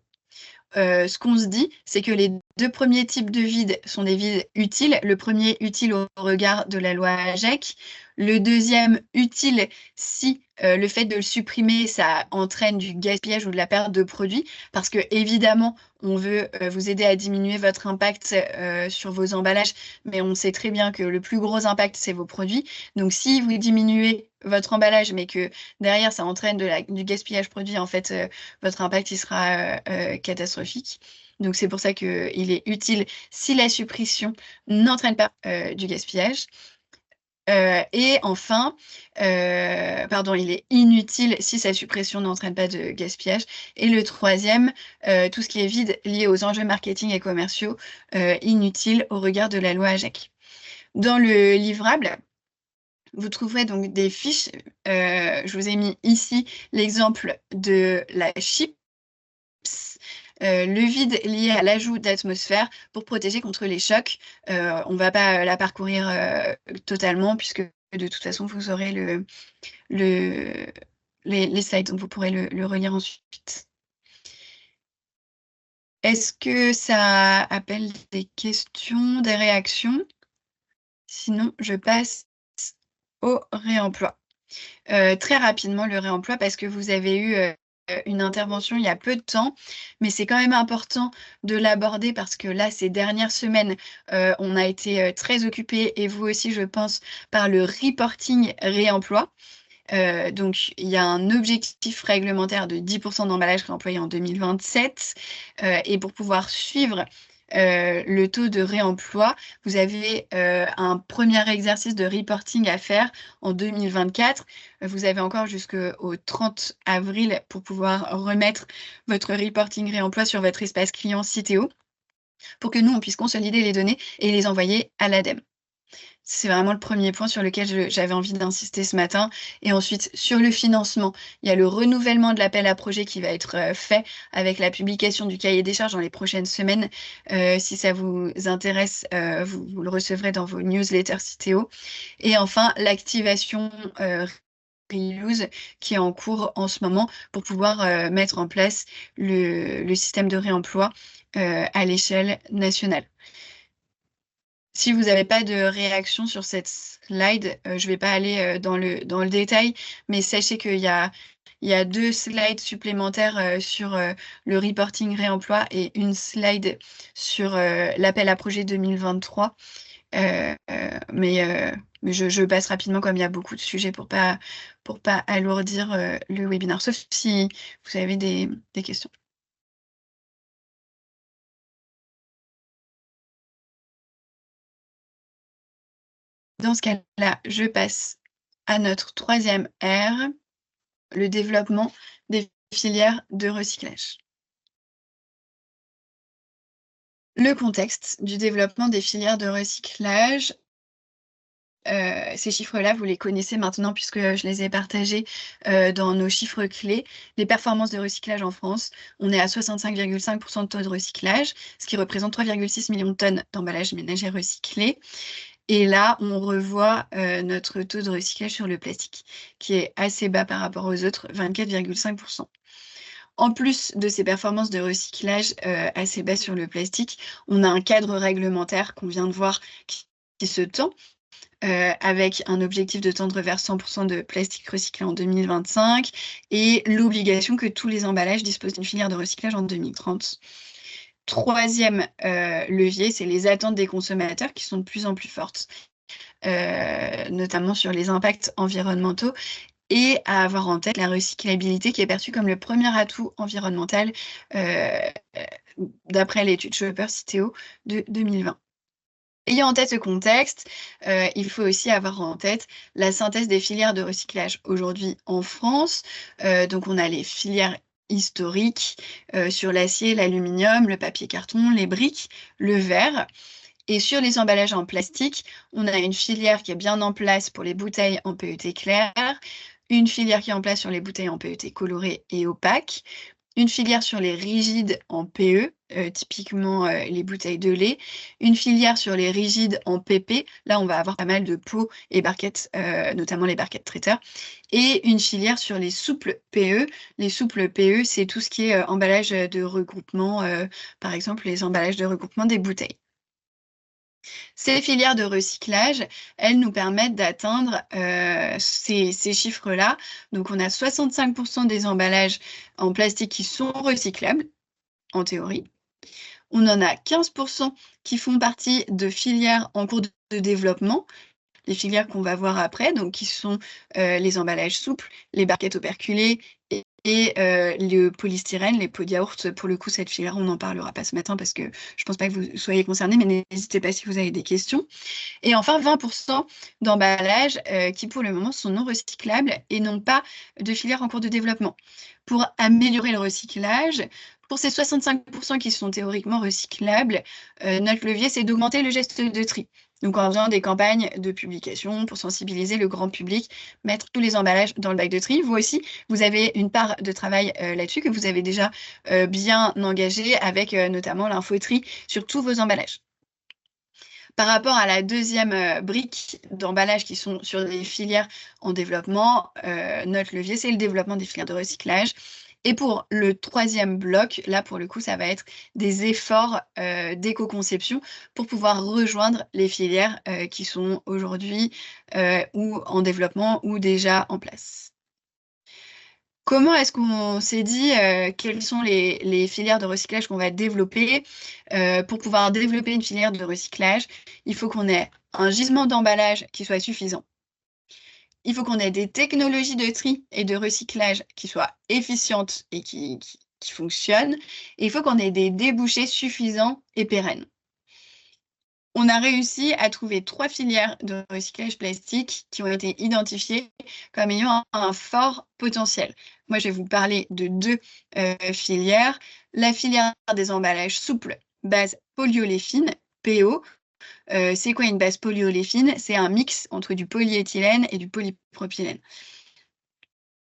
Ce qu'on se dit, c'est que les 2 premiers types de vides sont des vides utiles. Le premier utile au regard de la loi AGEC. Le deuxième utile si le fait de le supprimer, ça entraîne du gaspillage ou de la perte de produits. Parce que évidemment, on veut vous aider à diminuer votre impact sur vos emballages, mais on sait très bien que le plus gros impact, c'est vos produits. Donc si vous diminuez votre emballage, mais que derrière, ça entraîne du gaspillage produit, en fait, votre impact, il sera catastrophique. Donc, c'est pour ça qu'il est utile si la suppression n'entraîne pas du gaspillage. Et enfin, il est inutile si sa suppression n'entraîne pas de gaspillage. Et le troisième, tout ce qui est vide lié aux enjeux marketing et commerciaux, inutile au regard de la loi AGEC. Dans le livrable, vous trouverez donc des fiches. Je vous ai mis ici l'exemple de la chips. Le vide lié à l'ajout d'atmosphère pour protéger contre les chocs. On ne va pas la parcourir totalement puisque de toute façon, vous aurez les slides, donc vous pourrez le relire ensuite. Est-ce que ça appelle des questions, des réactions? Sinon, je passe au réemploi. Très rapidement le réemploi parce que vous avez eu une intervention il y a peu de temps, mais c'est quand même important de l'aborder parce que là, ces dernières semaines, on a été très occupés, et vous aussi, je pense, par le reporting réemploi. Donc, il y a un objectif réglementaire de 10% d'emballage réemployé en 2027. Et pour pouvoir suivre le taux de réemploi, vous avez un premier exercice de reporting à faire en 2024. Vous avez encore jusqu'au 30 avril pour pouvoir remettre votre reporting réemploi sur votre espace client Citeo pour que nous, on puisse consolider les données et les envoyer à l'ADEME. C'est vraiment le premier point sur lequel j'avais envie d'insister ce matin. Et ensuite, sur le financement, il y a le renouvellement de l'appel à projet qui va être fait avec la publication du cahier des charges dans les prochaines semaines. Si ça vous intéresse, vous le recevrez dans vos newsletters Citeo. Et enfin, l'activation Reuse qui est en cours en ce moment pour pouvoir mettre en place le système de réemploi à l'échelle nationale. Si vous n'avez pas de réaction sur cette slide, je ne vais pas aller dans le détail, mais sachez qu'il y a 2 slides supplémentaires sur le reporting réemploi et une slide sur l'appel à projet 2023. Mais je passe rapidement comme il y a beaucoup de sujets pour pas alourdir le webinaire, sauf si vous avez des questions. Dans ce cas-là, je passe à notre 3e R, le développement des filières de recyclage. Le contexte du développement des filières de recyclage, ces chiffres-là, vous les connaissez maintenant puisque je les ai partagés dans nos chiffres clés. Les performances de recyclage en France, on est à 65,5% de taux de recyclage, ce qui représente 3,6 millions de tonnes d'emballages ménagers recyclés. Et là, on revoit notre taux de recyclage sur le plastique, qui est assez bas par rapport aux autres, 24,5%. En plus de ces performances de recyclage assez bas sur le plastique, on a un cadre réglementaire qu'on vient de voir qui se tend, avec un objectif de tendre vers 100% de plastique recyclé en 2025 et l'obligation que tous les emballages disposent d'une filière de recyclage en 2030. 3e levier, c'est les attentes des consommateurs qui sont de plus en plus fortes, notamment sur les impacts environnementaux, et à avoir en tête la recyclabilité qui est perçue comme le premier atout environnemental d'après l'étude Shopper Citeo de 2020. Ayant en tête ce contexte, il faut aussi avoir en tête la synthèse des filières de recyclage aujourd'hui en France. Donc on a les filières historiques sur l'acier, l'aluminium, le papier carton, les briques, le verre. Et sur les emballages en plastique, on a une filière qui est bien en place pour les bouteilles en PET clair, une filière qui est en place sur les bouteilles en PET colorées et opaques, une filière sur les rigides en PE, typiquement les bouteilles de lait, une filière sur les rigides en PP, là on va avoir pas mal de pots et barquettes, notamment les barquettes traiteurs, et une filière sur les souples PE. Les souples PE, c'est tout ce qui est emballage de regroupement, par exemple les emballages de regroupement des bouteilles. Ces filières de recyclage, elles nous permettent d'atteindre ces chiffres-là. Donc, on a 65% des emballages en plastique qui sont recyclables, en théorie. On en a 15% qui font partie de filières en cours de développement, les filières qu'on va voir après, donc qui sont les emballages souples, les barquettes operculées et le polystyrène, les pots de yaourt. Pour le coup, cette filière, on n'en parlera pas ce matin parce que je ne pense pas que vous soyez concernés, mais n'hésitez pas si vous avez des questions. Et enfin, 20% d'emballages qui, pour le moment, sont non recyclables et n'ont pas de filière en cours de développement. Pour améliorer le recyclage, pour ces 65% qui sont théoriquement recyclables, notre levier, c'est d'augmenter le geste de tri. Donc, en faisant des campagnes de publication pour sensibiliser le grand public, mettre tous les emballages dans le bac de tri. Vous aussi, vous avez une part de travail là-dessus que vous avez déjà bien engagé avec notamment l'infotri sur tous vos emballages. Par rapport à la deuxième brique d'emballage qui sont sur des filières en développement, notre levier, c'est le développement des filières de recyclage. Et pour le troisième bloc, là, pour le coup, ça va être des efforts d'éco-conception pour pouvoir rejoindre les filières qui sont aujourd'hui ou en développement ou déjà en place. Comment est-ce qu'on s'est dit quelles sont les filières de recyclage qu'on va développer? Pour pouvoir développer une filière de recyclage, il faut qu'on ait un gisement d'emballage qui soit suffisant. Il faut qu'on ait des technologies de tri et de recyclage qui soient efficientes et qui fonctionnent. Et il faut qu'on ait des débouchés suffisants et pérennes. On a réussi à trouver 3 filières de recyclage plastique qui ont été identifiées comme ayant un fort potentiel. Moi, je vais vous parler de 2 filières. La filière des emballages souples, base polyoléphine, PO. C'est quoi une base polyoléphine? C'est un mix entre du polyéthylène et du polypropylène.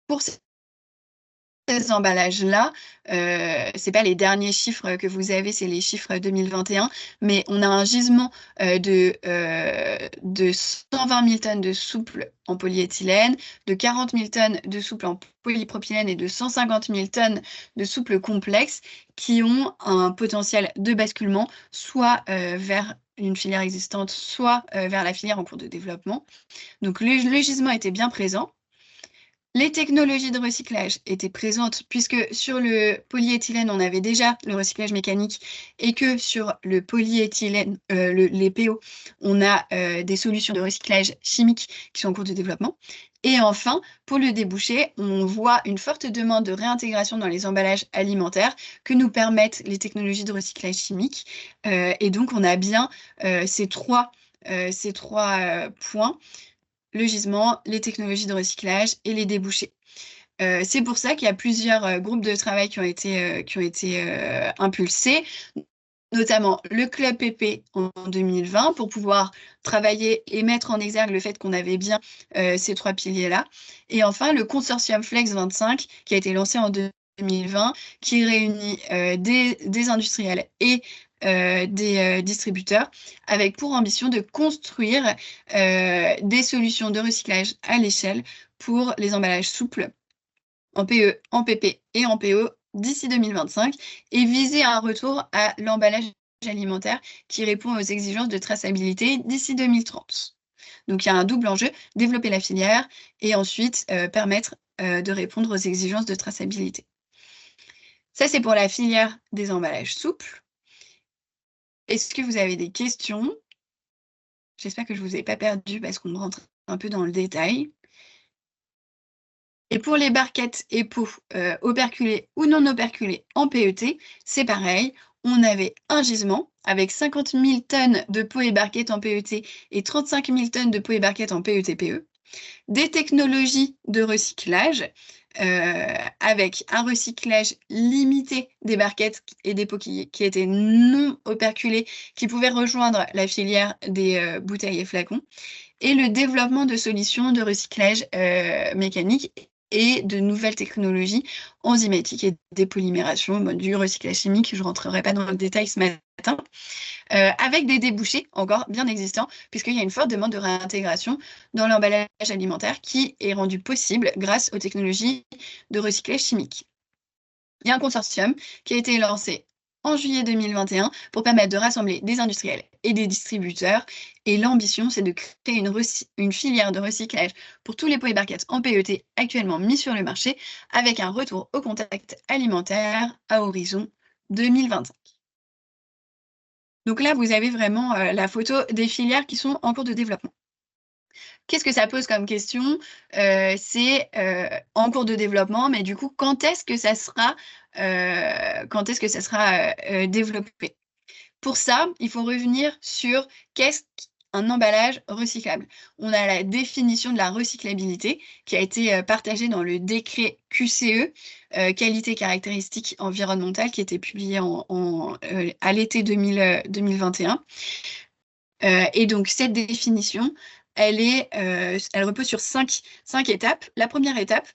Pour ces emballages-là, ce n'est pas les derniers chiffres que vous avez, c'est les chiffres 2021, mais on a un gisement de 120 000 tonnes de souple en polyéthylène, de 40 000 tonnes de souple en polypropylène et de 150 000 tonnes de souple complexe qui ont un potentiel de basculement, soit vers une filière existante, soit vers la filière en cours de développement. Donc le gisement était bien présent. Les technologies de recyclage étaient présentes puisque sur le polyéthylène, on avait déjà le recyclage mécanique et que sur le polyéthylène, les PO, on a des solutions de recyclage chimique qui sont en cours de développement. Et enfin, pour le débouché, on voit une forte demande de réintégration dans les emballages alimentaires que nous permettent les technologies de recyclage chimique. Et donc, on a bien ces trois points: le gisement, les technologies de recyclage et les débouchés. C'est pour ça qu'il y a plusieurs groupes de travail qui ont été impulsés, notamment le Club PP en 2020, pour pouvoir travailler et mettre en exergue le fait qu'on avait bien ces 3 piliers-là. Et enfin, le consortium Flex 25, qui a été lancé en 2020, qui réunit des industriels et des distributeurs, avec pour ambition de construire des solutions de recyclage à l'échelle pour les emballages souples en PE, en PP et en PO d'ici 2025 et viser un retour à l'emballage alimentaire qui répond aux exigences de traçabilité d'ici 2030. Donc il y a un double enjeu: développer la filière et ensuite permettre de répondre aux exigences de traçabilité. Ça, c'est pour la filière des emballages souples. Est-ce que vous avez des questions? J'espère que je ne vous ai pas perdu parce qu'on rentre un peu dans le détail. Et pour les barquettes et pots operculés ou non operculés en PET, c'est pareil. On avait un gisement avec 50 000 tonnes de pots et barquettes en PET et 35 000 tonnes de pots et barquettes en PET-PE. Des technologies de recyclage avec un recyclage limité des barquettes et des pots qui étaient non operculés, qui pouvaient rejoindre la filière des bouteilles et flacons, et le développement de solutions de recyclage mécanique et de nouvelles technologies enzymatiques et dépolymération, du recyclage chimique. Je ne rentrerai pas dans le détail ce matin. Avec des débouchés encore bien existants, puisqu'il y a une forte demande de réintégration dans l'emballage alimentaire qui est rendue possible grâce aux technologies de recyclage chimique. Il y a un consortium qui a été lancé en juillet 2021 pour permettre de rassembler des industriels et des distributeurs. Et l'ambition, c'est de créer une filière de recyclage pour tous les pots et barquettes en PET actuellement mis sur le marché, avec un retour au contact alimentaire à horizon 2025. Donc là, vous avez vraiment la photo des filières qui sont en cours de développement. Qu'est-ce que ça pose comme question? C'est en cours de développement, mais du coup, quand est-ce que ça sera développé? Pour ça, il faut revenir sur qu'est-ce qu'un emballage recyclable. On a la définition de la recyclabilité qui a été partagée dans le décret QCE, qualité caractéristiques environnementales, qui était publié à l'été 2021. Et donc, cette définition, elle repose sur 5 étapes. La première étape,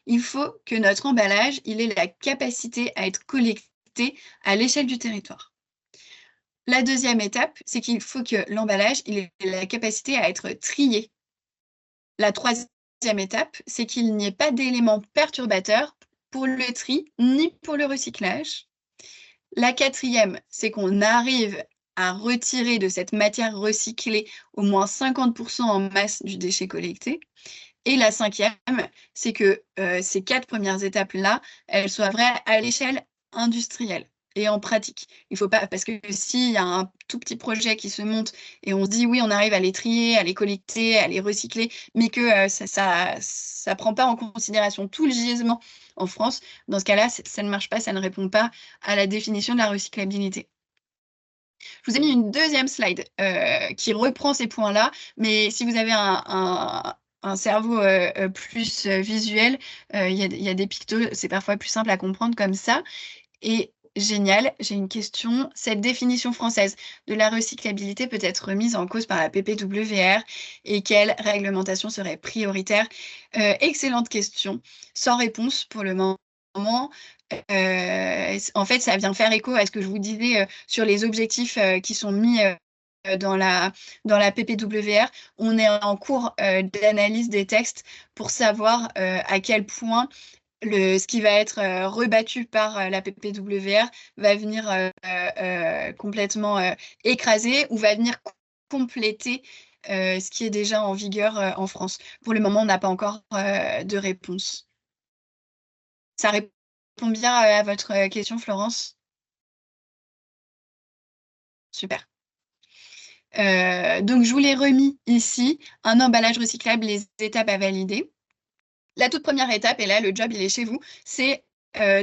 il faut que notre emballage ait la capacité à être collecté à l'échelle du territoire. La deuxième étape, c'est qu'il faut que l'emballage ait la capacité à être trié. La troisième étape, c'est qu'il n'y ait pas d'éléments perturbateurs pour le tri, ni pour le recyclage. La quatrième, c'est qu'on arrive à retirer de cette matière recyclée au moins 50% en masse du déchet collecté. Et la cinquième, c'est que ces 4 premières étapes-là, elles soient vraies à l'échelle industrielle et en pratique. Il faut pas, parce que s'il y a un tout petit projet qui se monte et on se dit oui, on arrive à les trier, à les collecter, à les recycler, mais que ça prend pas en considération tout le gisement en France, dans ce cas-là, ça ne marche pas, ça ne répond pas à la définition de la recyclabilité. Je vous ai mis une deuxième slide qui reprend ces points-là, mais si vous avez un cerveau plus visuel, il y a des pictos, c'est parfois plus simple à comprendre comme ça. Et génial, j'ai une question. Cette définition française de la recyclabilité peut être remise en cause par la PPWR et quelle réglementation serait prioritaire? Excellente question, sans réponse pour le moment. En fait, ça vient faire écho à ce que je vous disais sur les objectifs qui sont mis dans la PPWR. On est en cours d'analyse des textes pour savoir à quel point ce qui va être rebattu par la PPWR va venir complètement écraser ou va venir compléter ce qui est déjà en vigueur en France. Pour le moment, on n'a pas encore de réponse. Ça répond bien à votre question, Florence? Super. Donc, je vous l'ai remis ici, un emballage recyclable, les étapes à valider. La toute première étape, et là, le job, il est chez vous, c'est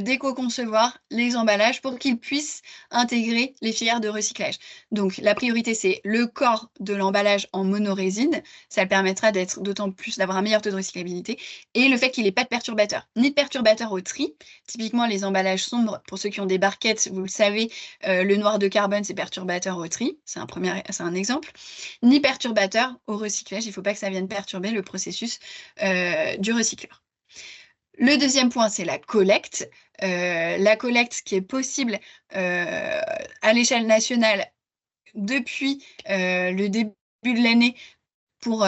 d'éco-concevoir les emballages pour qu'ils puissent intégrer les filières de recyclage. Donc, la priorité, c'est le corps de l'emballage en monorésine. Ça permettra d'être d'autant plus, d'avoir un meilleur taux de recyclabilité. Et le fait qu'il n'ait pas de perturbateurs, ni de perturbateurs au tri. Typiquement, les emballages sombres, pour ceux qui ont des barquettes, vous le savez, le noir de carbone, c'est perturbateur au tri. C'est un exemple. Ni perturbateur au recyclage. Il ne faut pas que ça vienne perturber le processus du recycleur. Le deuxième point, c'est la collecte. La collecte qui est possible à l'échelle nationale depuis le début de l'année pour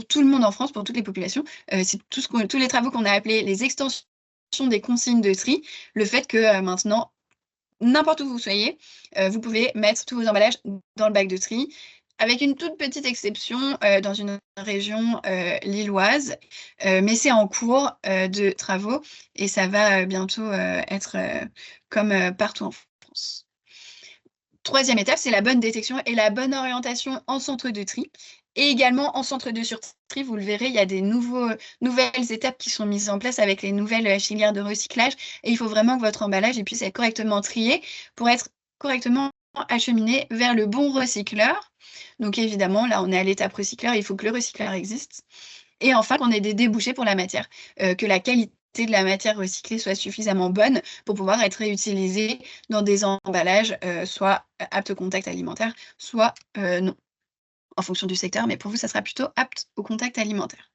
tout le monde en France, pour toutes les populations. C'est tous les travaux qu'on a appelés les extensions des consignes de tri. Le fait que maintenant, n'importe où vous soyez, vous pouvez mettre tous vos emballages dans le bac de tri, avec une toute petite exception dans une région lilloise, mais c'est en cours de travaux et ça va bientôt être comme partout en France. Troisième étape, c'est la bonne détection et la bonne orientation en centre de tri. Et également en centre de surtri, vous le verrez, il y a des nouvelles étapes qui sont mises en place avec les nouvelles filières de recyclage. Et il faut vraiment que votre emballage puisse être correctement trié pour être correctement acheminé vers le bon recycleur. Donc évidemment, là, on est à l'étape recycleur, il faut que le recycleur existe. Et enfin, qu'on ait des débouchés pour la matière, que la qualité de la matière recyclée soit suffisamment bonne pour pouvoir être réutilisée dans des emballages soit aptes au contact alimentaire, soit non, en fonction du secteur, mais pour vous, ça sera plutôt apte au contact alimentaire.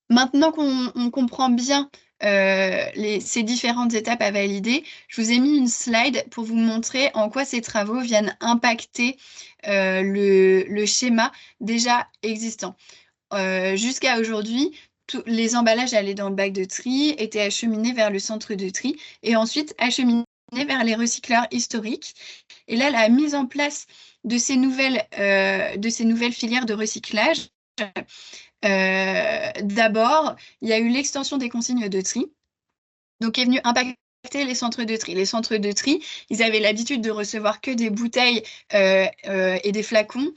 Maintenant qu'on comprend bien ces différentes étapes à valider, je vous ai mis une slide pour vous montrer en quoi ces travaux viennent impacter le schéma déjà existant. Jusqu'à aujourd'hui, les emballages allaient dans le bac de tri, étaient acheminés vers le centre de tri et ensuite acheminés vers les recycleurs historiques. Et là, la mise en place de ces nouvelles filières de recyclage, d'abord, il y a eu l'extension des consignes de tri, donc qui est venu impacter les centres de tri. Les centres de tri, ils avaient l'habitude de recevoir que des bouteilles et des flacons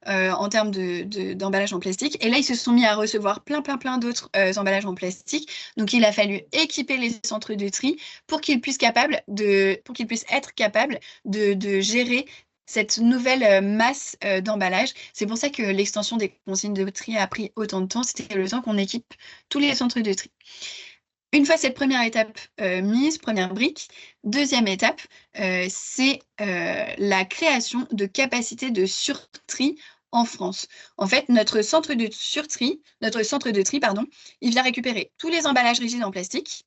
en termes d'emballage en plastique. Et là, ils se sont mis à recevoir plein d'autres emballages en plastique. Donc, il a fallu équiper les centres de tri pour qu'ils puissent être capables de gérer cette nouvelle masse d'emballage. C'est pour ça que l'extension des consignes de tri a pris autant de temps. C'était le temps qu'on équipe tous les centres de tri. Une fois cette première étape mise, première brique, deuxième étape, c'est la création de capacités de surtri en France. En fait, notre centre de tri, il vient récupérer tous les emballages rigides en plastique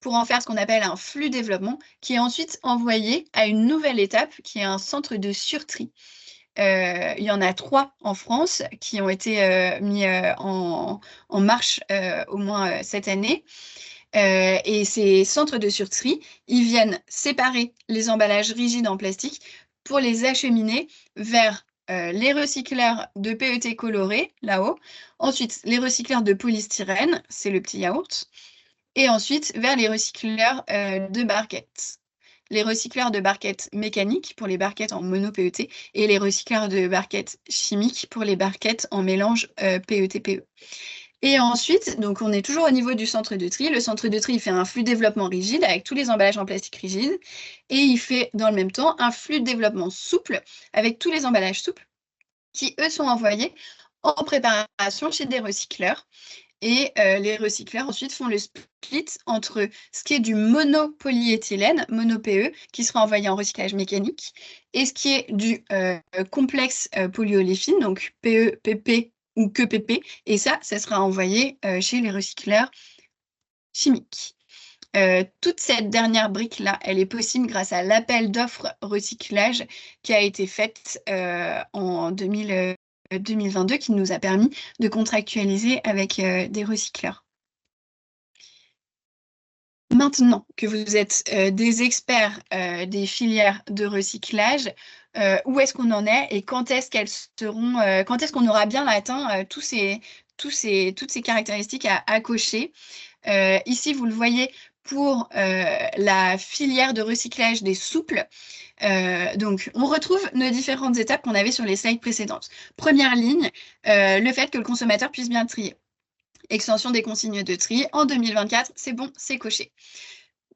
pour en faire ce qu'on appelle un flux développement, qui est ensuite envoyé à une nouvelle étape, qui est un centre de surtri. Il y en a 3 en France qui ont été mis en marche au moins cette année. Et ces centres de surtri, ils viennent séparer les emballages rigides en plastique pour les acheminer vers les recycleurs de PET colorés, là-haut. Ensuite, les recycleurs de polystyrène, c'est le petit yaourt. Et ensuite, vers les recycleurs de barquettes. Les recycleurs de barquettes mécaniques pour les barquettes en mono-PET et les recycleurs de barquettes chimiques pour les barquettes en mélange PET-PE. Et ensuite, donc on est toujours au niveau du centre de tri. Le centre de tri, il fait un flux de développement rigide avec tous les emballages en plastique rigide. Et il fait dans le même temps un flux de développement souple avec tous les emballages souples qui, eux, sont envoyés en préparation chez des recycleurs. Et les recycleurs ensuite font le split entre ce qui est du monopolyéthylène, mono-PE, qui sera envoyé en recyclage mécanique, et ce qui est du complexe polyoléphine, donc PE, PP ou que PP, et ça sera envoyé chez les recycleurs chimiques. Toute cette dernière brique-là, elle est possible grâce à l'appel d'offres recyclage qui a été fait en 2022 qui nous a permis de contractualiser avec des recycleurs. Maintenant que vous êtes des experts des filières de recyclage, où est-ce qu'on en est et quand est-ce qu'elles seront, quand est-ce qu'on aura bien atteint toutes ces caractéristiques à cocher. Ici, vous le voyez pour la filière de recyclage des souples. Donc, on retrouve nos différentes étapes qu'on avait sur les slides précédentes. Première ligne, le fait que le consommateur puisse bien trier. Extension des consignes de tri. En 2024, c'est bon, c'est coché.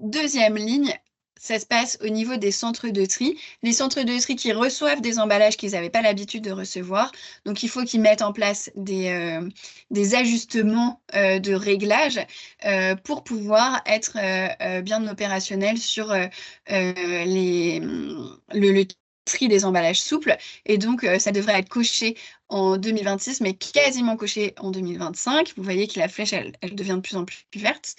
Deuxième ligne, ça se passe au niveau des centres de tri. Les centres de tri qui reçoivent des emballages qu'ils n'avaient pas l'habitude de recevoir. Donc, il faut qu'ils mettent en place des ajustements de réglage pour pouvoir être bien opérationnels sur le tri des emballages souples. Et donc, ça devrait être coché en 2026, mais quasiment coché en 2025. Vous voyez que la flèche, elle devient de plus en plus verte.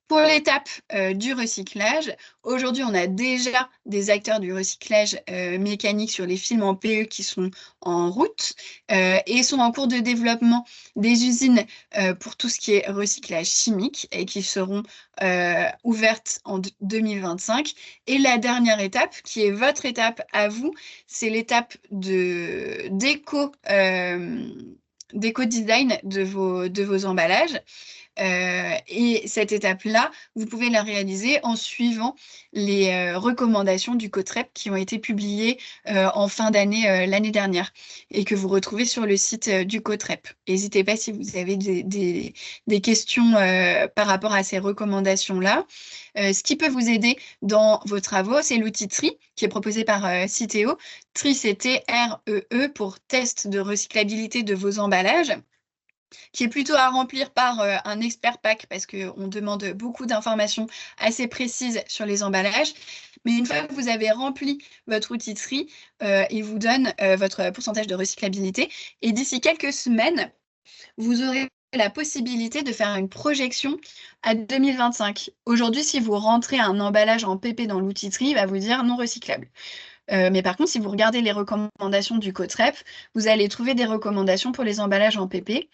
Pour l'étape du recyclage, aujourd'hui, on a déjà des acteurs du recyclage mécanique sur les films en PE qui sont en route et sont en cours de développement des usines pour tout ce qui est recyclage chimique et qui seront ouvertes en 2025. Et la dernière étape, qui est votre étape à vous, c'est l'étape d'éco-design de vos emballages. Et cette étape-là, vous pouvez la réaliser en suivant les recommandations du COTREP qui ont été publiées en fin d'année l'année dernière et que vous retrouvez sur le site du COTREP. N'hésitez pas si vous avez des questions par rapport à ces recommandations-là. Ce qui peut vous aider dans vos travaux, c'est l'outil TRI qui est proposé par Citeo. TRI, c'est TREE pour test de recyclabilité de vos emballages, qui est plutôt à remplir par un expert pack parce qu'on demande beaucoup d'informations assez précises sur les emballages. Mais une fois que vous avez rempli votre outil TRI, il vous donne votre pourcentage de recyclabilité. Et d'ici quelques semaines, vous aurez la possibilité de faire une projection à 2025. Aujourd'hui, si vous rentrez un emballage en PP dans l'outil TRI, il va vous dire non recyclable. Mais par contre, si vous regardez les recommandations du COTREP, vous allez trouver des recommandations pour les emballages en PP.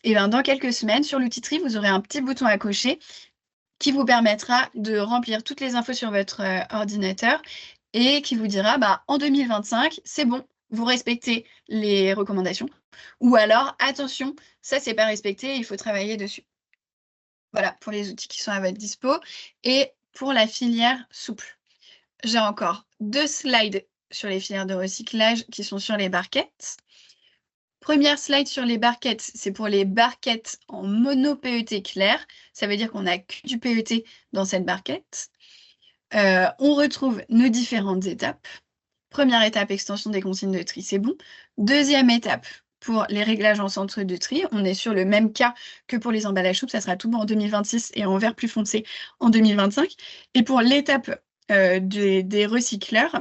Et bien, dans quelques semaines, sur l'outil TRI, vous aurez un petit bouton à cocher qui vous permettra de remplir toutes les infos sur votre ordinateur et qui vous dira en 2025, c'est bon, vous respectez les recommandations. Ou alors, attention, ça, c'est pas respecté, il faut travailler dessus. Voilà, pour les outils qui sont à votre dispo. Et pour la filière souple, j'ai encore 2 slides sur les filières de recyclage qui sont sur les barquettes. Première slide sur les barquettes, c'est pour les barquettes en mono-PET clair. Ça veut dire qu'on n'a que du PET dans cette barquette. On retrouve nos différentes étapes. Première étape, extension des consignes de tri, c'est bon. Deuxième étape, pour les réglages en centre de tri, on est sur le même cas que pour les emballages souples. Ça sera tout bon en 2026 et en vert plus foncé en 2025. Et pour l'étape des recycleurs,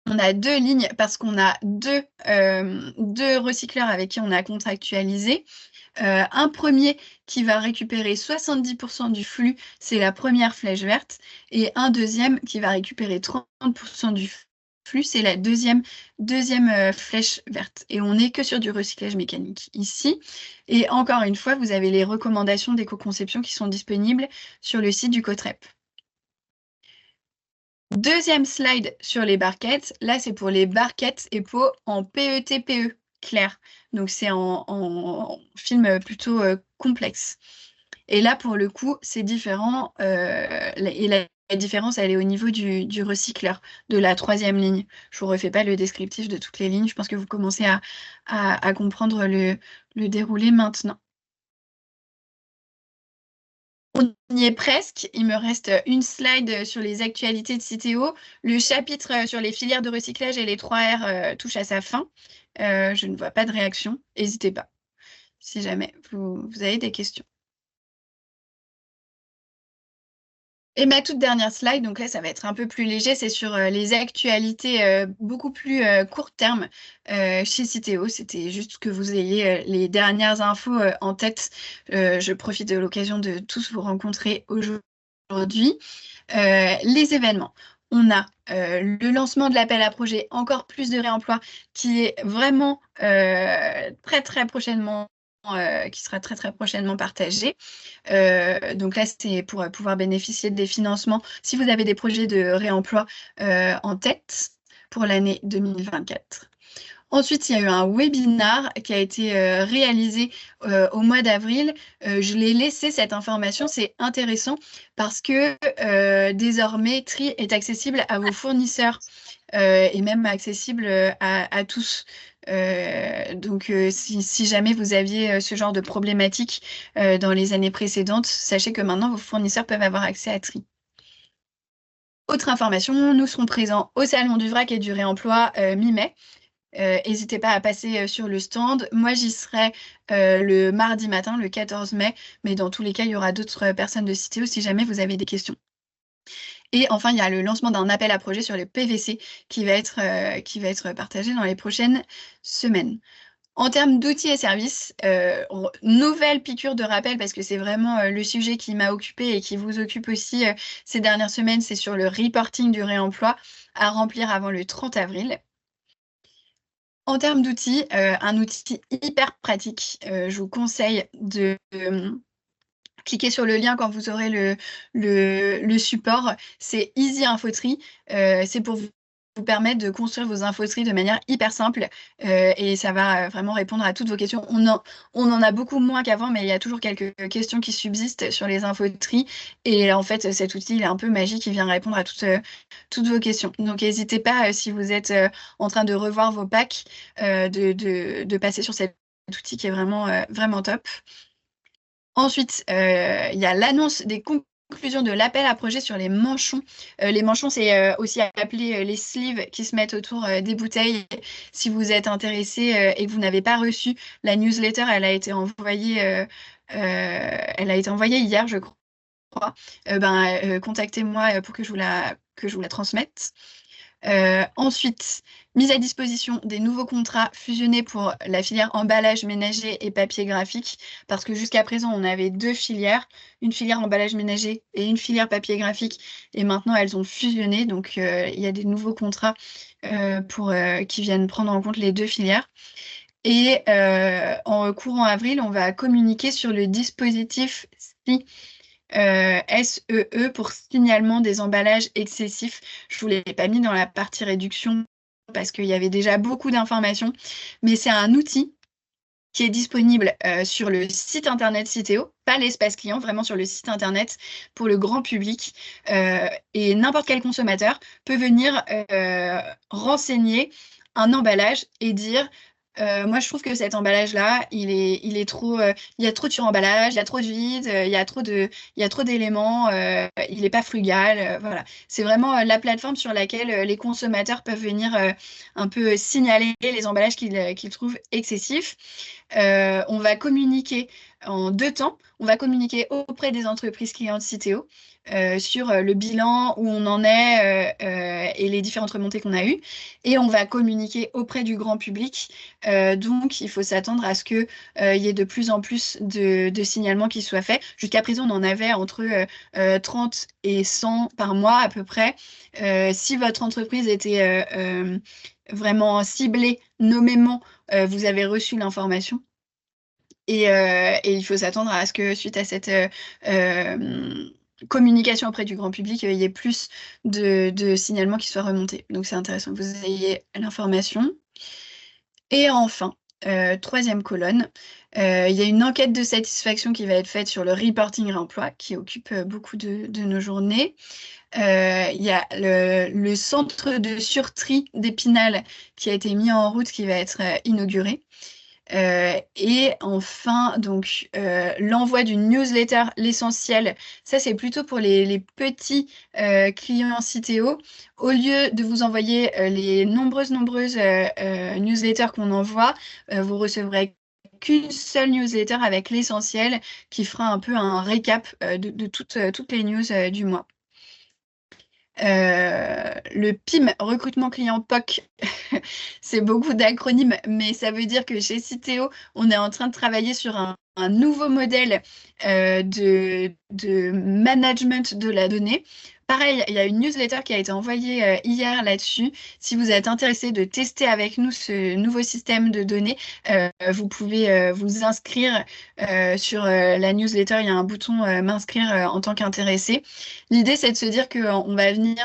on a 2 lignes parce qu'on a deux recycleurs avec qui on a contractualisé. Un premier qui va récupérer 70% du flux, c'est la première flèche verte, et un deuxième qui va récupérer 30% du flux, c'est la deuxième flèche verte. Et on n'est que sur du recyclage mécanique ici. Et encore une fois, vous avez les recommandations d'éco-conception qui sont disponibles sur le site du COTREP. Deuxième slide sur les barquettes. Là, c'est pour les barquettes et pots en PET-PE clair. Donc, c'est en film plutôt complexe. Et là, pour le coup, c'est différent. Et la différence, elle est au niveau du recycleur, de la troisième ligne. Je ne vous refais pas le descriptif de toutes les lignes. Je pense que vous commencez à comprendre le déroulé maintenant. On y est presque. Il me reste une slide sur les actualités de Citeo. Le chapitre sur les filières de recyclage et les 3R touche à sa fin. Je ne vois pas de réaction. N'hésitez pas, si jamais vous avez des questions. Et ma toute dernière slide, donc là, ça va être un peu plus léger, c'est sur les actualités beaucoup plus court terme chez Citeo. C'était juste que vous ayez les dernières infos en tête. Je profite de l'occasion de tous vous rencontrer aujourd'hui. Les événements. On a le lancement de l'appel à projet Encore plus de réemploi qui est vraiment très très prochainement qui sera très très prochainement partagé. Donc là, c'est pour pouvoir bénéficier des financements si vous avez des projets de réemploi en tête pour l'année 2024. Ensuite, il y a eu un webinar qui a été réalisé au mois d'avril. Je l'ai laissé cette information, c'est intéressant parce que désormais, Tri est accessible à vos fournisseurs et même accessible à tous. Donc, si jamais vous aviez ce genre de problématique dans les années précédentes, sachez que maintenant, vos fournisseurs peuvent avoir accès à Tri. Autre information, nous serons présents au Salon du Vrac et du Réemploi mi-mai. N'hésitez pas à passer sur le stand. Moi, j'y serai le mardi matin, le 14 mai, mais dans tous les cas, il y aura d'autres personnes de Citeo si jamais vous avez des questions. Et enfin, il y a le lancement d'un appel à projet sur le PVC qui va être partagé dans les prochaines semaines. En termes d'outils et services, nouvelle piqûre de rappel parce que c'est vraiment le sujet qui m'a occupée et qui vous occupe aussi ces dernières semaines, c'est sur le reporting du réemploi à remplir avant le 30 avril. En termes d'outils, un outil hyper pratique, je vous conseille de cliquer sur le lien quand vous aurez le support. C'est Easy Infoterie. C'est pour vous permettre de construire vos infotries de manière hyper simple et ça va vraiment répondre à toutes vos questions. On en a beaucoup moins qu'avant, mais il y a toujours quelques questions qui subsistent sur les infotries. Et en fait, cet outil, il est un peu magique, il vient répondre à toutes vos questions. Donc, n'hésitez pas, si vous êtes en train de revoir vos packs, de passer sur cet outil qui est vraiment top. Ensuite, il y a l'annonce des conclusions de l'appel à projet sur les manchons. Les manchons, c'est aussi appelé les sleeves qui se mettent autour des bouteilles. Si vous êtes intéressé et que vous n'avez pas reçu la newsletter, elle a été envoyée hier, je crois. Contactez-moi pour que je vous la transmette. Ensuite, mise à disposition des nouveaux contrats fusionnés pour la filière emballage ménager et papier graphique, parce que jusqu'à présent, on avait deux filières, une filière emballage ménager et une filière papier graphique, et maintenant, elles ont fusionné, donc il y a des nouveaux contrats qui viennent prendre en compte les deux filières. Et en courant avril, on va communiquer sur le dispositif SEE pour signalement des emballages excessifs. Je ne vous l'ai pas mis dans la partie réduction parce qu'il y avait déjà beaucoup d'informations, mais c'est un outil qui est disponible sur le site internet Citeo, pas l'espace client, vraiment sur le site internet pour le grand public. Et n'importe quel consommateur peut venir renseigner un emballage et dire moi, je trouve que cet emballage-là, il est trop, il y a trop de suremballage, il y a trop de vide, il y a trop d'éléments, il n'est pas frugal. Voilà. C'est vraiment la plateforme sur laquelle les consommateurs peuvent venir un peu signaler les emballages qu'ils trouvent excessifs. On va communiquer en 2 temps. On va communiquer auprès des entreprises clientes Citeo sur le bilan, où on en est et les différentes remontées qu'on a eues. Et on va communiquer auprès du grand public. Donc, il faut s'attendre à ce qu'il y ait de plus en plus de signalements qui soient faits. Jusqu'à présent, on en avait entre 30 et 100 par mois à peu près. Si votre entreprise était vraiment ciblée nommément, vous avez reçu l'information. Et il faut s'attendre à ce que suite à cette communication auprès du grand public, il y ait plus de signalements qui soient remontés. Donc c'est intéressant que vous ayez l'information. Et enfin, troisième colonne, il y a une enquête de satisfaction qui va être faite sur le reporting réemploi qui occupe beaucoup de nos journées. Il y a le centre de surtri d'Épinal qui a été mis en route, qui va être inauguré. Et enfin, donc, l'envoi d'une newsletter, l'essentiel, ça c'est plutôt pour les petits clients Citeo. Au lieu de vous envoyer les nombreuses newsletters qu'on envoie, vous recevrez qu'une seule newsletter avec l'essentiel qui fera un peu un récap de toutes les news du mois. Le PIM, recrutement client POC, c'est beaucoup d'acronymes, mais ça veut dire que chez Citeo, on est en train de travailler sur un nouveau modèle de management de la donnée. Pareil, il y a une newsletter qui a été envoyée hier là-dessus. Si vous êtes intéressé de tester avec nous ce nouveau système de données, vous pouvez vous inscrire sur la newsletter. Il y a un bouton m'inscrire en tant qu'intéressé. L'idée, c'est de se dire qu'on va venir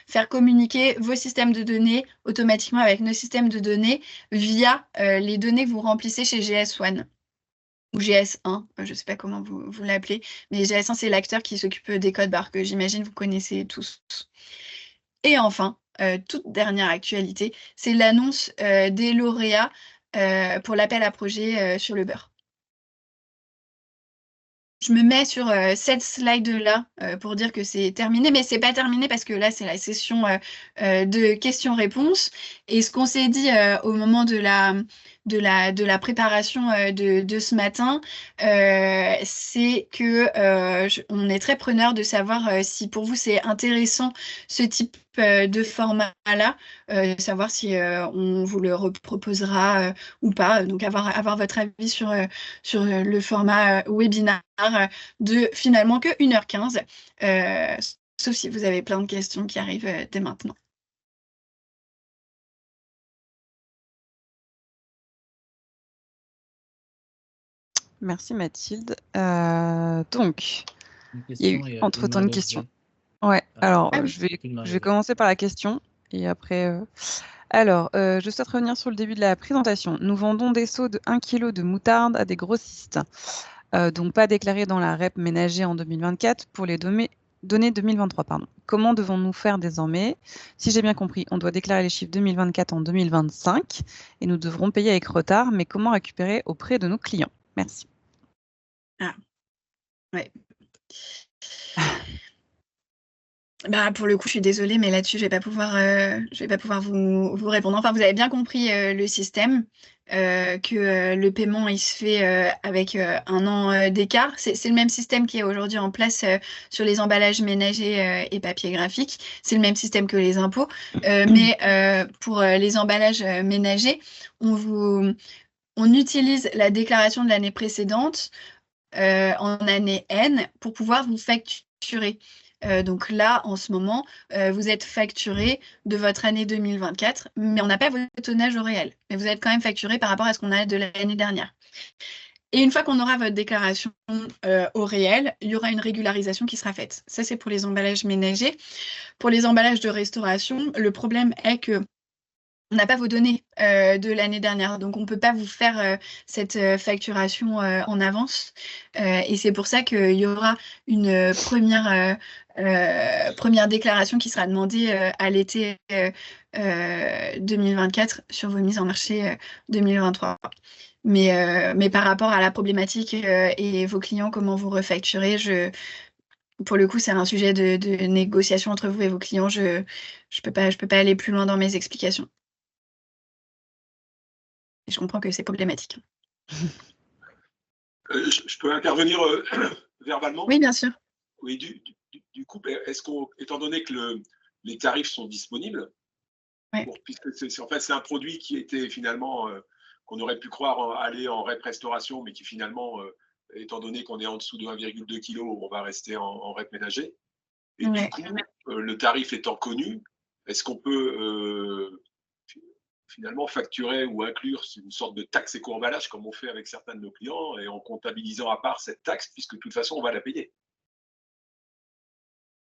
faire communiquer vos systèmes de données automatiquement avec nos systèmes de données via les données que vous remplissez chez GS1 ou GS1, je ne sais pas comment vous l'appelez, mais GS1, c'est l'acteur qui s'occupe des codes barres que j'imagine vous connaissez tous. Et enfin, toute dernière actualité, c'est l'annonce des lauréats pour l'appel à projet sur le beurre. Je me mets sur cette slide-là pour dire que c'est terminé, mais c'est pas terminé parce que là, c'est la session de questions-réponses. Et ce qu'on s'est dit au moment de la préparation de ce matin, c'est que on est très preneur de savoir si pour vous c'est intéressant ce type de format-là, savoir si on vous le reproposera ou pas. Donc avoir votre avis sur le format webinaire de finalement que 1h15, sauf si vous avez plein de questions qui arrivent dès maintenant.
Merci Mathilde. Donc, il y a eu entre-temps une question. Ouais, alors
Ah oui.
je vais commencer par la question et après... Alors, je souhaite revenir sur le début de la présentation. Nous vendons des seaux de 1 kg de moutarde à des grossistes, donc pas déclarés dans la REP ménager en 2024 pour les données 2023. Pardon. Comment devons-nous faire désormais? Si j'ai bien compris, on doit déclarer les chiffres 2024 en 2025 et nous devrons payer avec retard, mais comment récupérer auprès de nos clients? Merci.
Ah, ouais. Bah, pour le coup, je suis désolée, mais là-dessus, je vais pas pouvoir vous répondre. Enfin, vous avez bien compris le système, que le paiement, il se fait avec 1 an d'écart. C'est le même système qui est aujourd'hui en place sur les emballages ménagers et papier graphique. C'est le même système que les impôts. Mais pour les emballages ménagers, on utilise la déclaration de l'année précédente en année N pour pouvoir vous facturer. Donc là, en ce moment, vous êtes facturé de votre année 2024, mais on n'a pas votre tonnage au réel. Mais vous êtes quand même facturé par rapport à ce qu'on a de l'année dernière. Et une fois qu'on aura votre déclaration au réel, il y aura une régularisation qui sera faite. Ça, c'est pour les emballages ménagers. Pour les emballages de restauration, le problème est que on n'a pas vos données de l'année dernière, donc on ne peut pas vous faire cette facturation en avance. Et c'est pour ça qu'il y aura une première déclaration qui sera demandée à l'été 2024 sur vos mises en marché 2023. Mais par rapport à la problématique et vos clients, comment vous refacturez, pour le coup, c'est un sujet de négociation entre vous et vos clients. Je peux pas aller plus loin dans mes explications. Je comprends que c'est problématique.
Je peux intervenir verbalement?
Oui, bien sûr.
Oui, du coup, est-ce étant donné que les tarifs sont disponibles,
Ouais.
puisque en fait, c'est un produit qui était finalement, qu'on aurait pu croire aller en REP restauration, mais qui finalement, étant donné qu'on est en dessous de 1,2 kg, on va rester en REP ménager. Et
Ouais.
du coup, le tarif étant connu, est-ce qu'on peut finalement facturer ou inclure une sorte de taxe éco-emballage comme on fait avec certains de nos clients et en comptabilisant à part cette taxe, puisque de toute façon, on va la payer?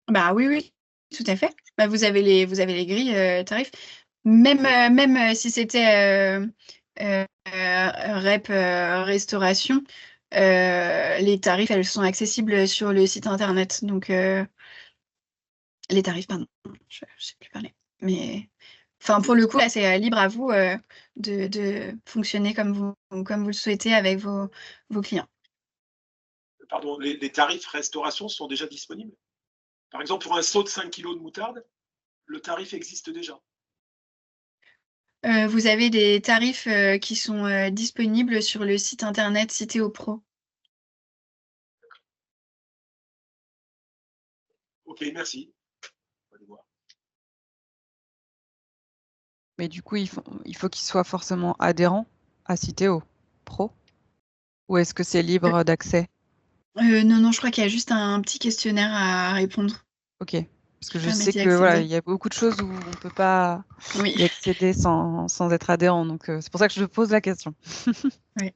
Bah oui, oui, tout à fait. Bah, vous avez les grilles tarifs. Même si c'était REP restauration, les tarifs, elles sont accessibles sur le site internet. Donc, les tarifs, pardon, je ne sais plus parler. Mais enfin, pour le coup, là, c'est libre à vous de fonctionner comme vous le souhaitez avec vos clients.
Pardon, les tarifs restauration sont déjà disponibles? Par exemple, pour un seau de 5 kg de moutarde, le tarif existe déjà?
Vous avez des tarifs qui sont disponibles sur le site internet Citeo Pro.
Ok, merci. On va aller voir.
Mais du coup, il faut qu'il soit forcément adhérent à Citeo Pro? Ou est-ce que c'est libre d'accès?
Non, je crois qu'il y a juste un petit questionnaire à répondre.
Ok. Parce que je
Permet
sais
d'y
que voilà,
accéder.
il y a beaucoup de choses où on ne peut pas
Oui.
y accéder sans être adhérent. Donc, c'est pour ça que je pose la question.
Oui.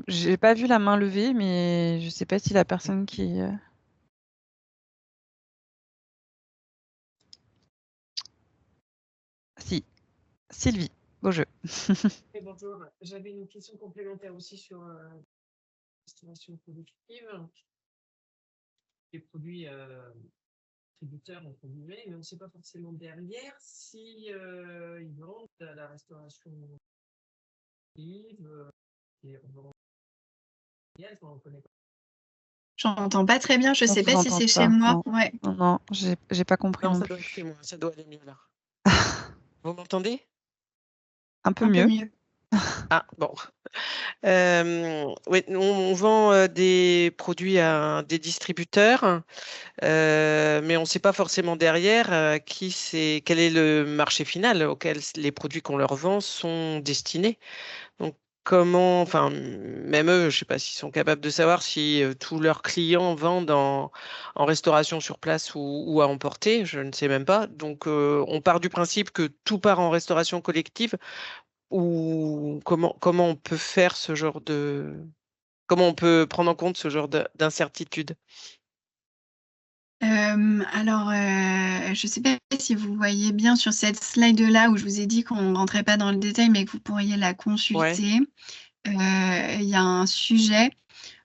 J'ai pas vu la main levée, mais je sais pas si la personne qui... Si, Sylvie, beau jeu.
Et bonjour, j'avais une question complémentaire aussi sur la restauration productive. Les produits distributeurs, entre guillemets, mais on ne sait pas forcément derrière si ils vendent à la restauration productive et on vend on connaît pas.
J'entends pas très bien, je sais pas si c'est chez moi.
Non,
Ouais.
non, j'ai pas compris
Non,
non
ça doit
plus.
être chez moi, ça doit aller mieux là. Vous m'entendez?
Un peu
Un peu
mieux.
mieux.
Ah, bon. Oui, on vend des produits à des distributeurs, mais on ne sait pas forcément derrière quel est le marché final auquel les produits qu'on leur vend sont destinés. Donc, enfin, même eux, je ne sais pas s'ils sont capables de savoir si tous leurs clients vendent en restauration sur place ou à emporter, je ne sais même pas. Donc, on part du principe que tout part en restauration collective. Ou comment on peut faire ce genre comment on peut prendre en compte ce genre d'incertitude?
Alors, je sais pas si vous voyez bien sur cette slide-là où je vous ai dit qu'on ne rentrait pas dans le détail, mais que vous pourriez la
Ouais,
consulter. Il y a un sujet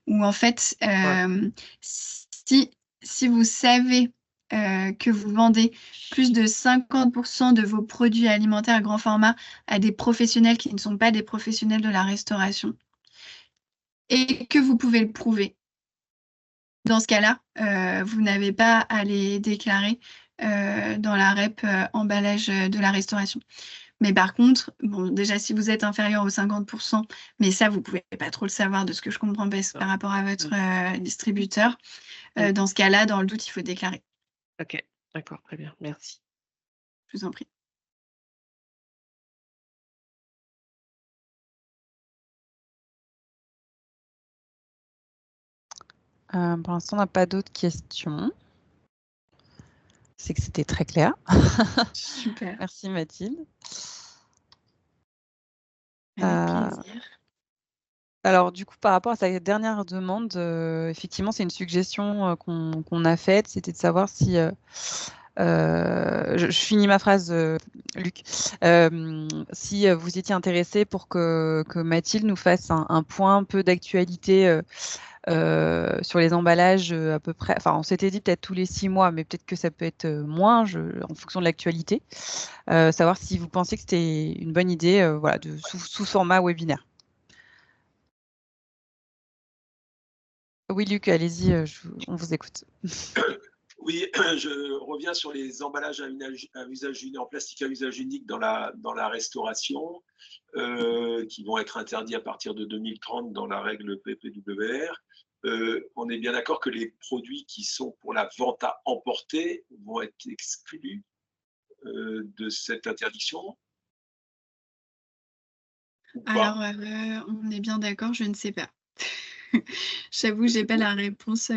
où en fait,
ouais,
si vous savez que vous vendez plus de 50% de vos produits alimentaires grand format à des professionnels qui ne sont pas des professionnels de la restauration et que vous pouvez le prouver, dans ce cas-là, vous n'avez pas à les déclarer dans la REP emballage de la restauration. Mais par contre, bon, déjà, si vous êtes inférieur aux 50%, mais ça, vous ne pouvez pas trop le savoir de ce que je comprends par rapport à votre distributeur, dans ce cas-là, dans le doute, il faut déclarer.
Ok, d'accord, très bien, merci.
Je vous en prie.
Pour l'instant, on n'a pas d'autres questions. C'est que c'était très clair.
Super.
Merci Mathilde.
Avec plaisir.
Alors du coup, par rapport à sa dernière demande, effectivement, c'est une suggestion qu'on a faite, c'était de savoir si... je finis ma phrase, Luc. Si vous étiez intéressé pour que Mathilde nous fasse un point un peu d'actualité sur les emballages à peu près, enfin on s'était dit peut-être tous les 6 mois, mais peut-être que ça peut être moins en fonction de l'actualité. Savoir si vous pensez que c'était une bonne idée voilà, sous format webinaire. Oui Luc, allez-y, on vous écoute.
Oui, je reviens sur les emballages en plastique à usage unique dans la restauration, qui vont être interdits à partir de 2030 dans la règle PPWR. On est bien d'accord que les produits qui sont pour la vente à emporter vont être exclus de cette interdiction? Ou pas?
Alors, on est bien d'accord, je ne sais pas. J'avoue, j'ai pas la réponse.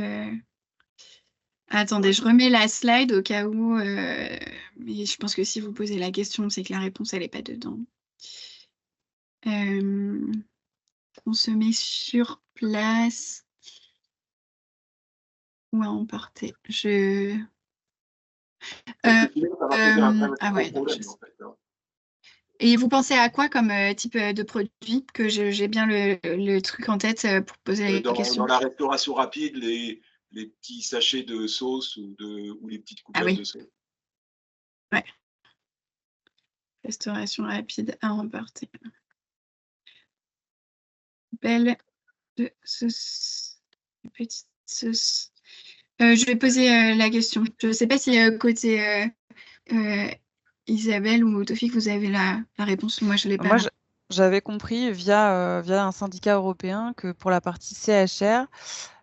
Attendez, je remets la slide au cas où. Mais je pense que si vous posez la question, c'est que la réponse, elle n'est pas dedans. Consommer sur place ou à emporter. Ah ouais, non, je sais. Et vous pensez à quoi comme type de produit, que j'ai bien le truc en tête pour poser la question?
Dans la restauration rapide, les petits sachets de sauce ou les petites couvertes de sauce.
Ouais. Restauration rapide à emporter. Belle de sauce. Petite sauce. Je vais poser la question. Je ne sais pas si côté Isabelle ou Tofik, vous avez la réponse. Moi, je l'ai pas.
Moi, j'avais compris via un syndicat européen que pour la partie CHR,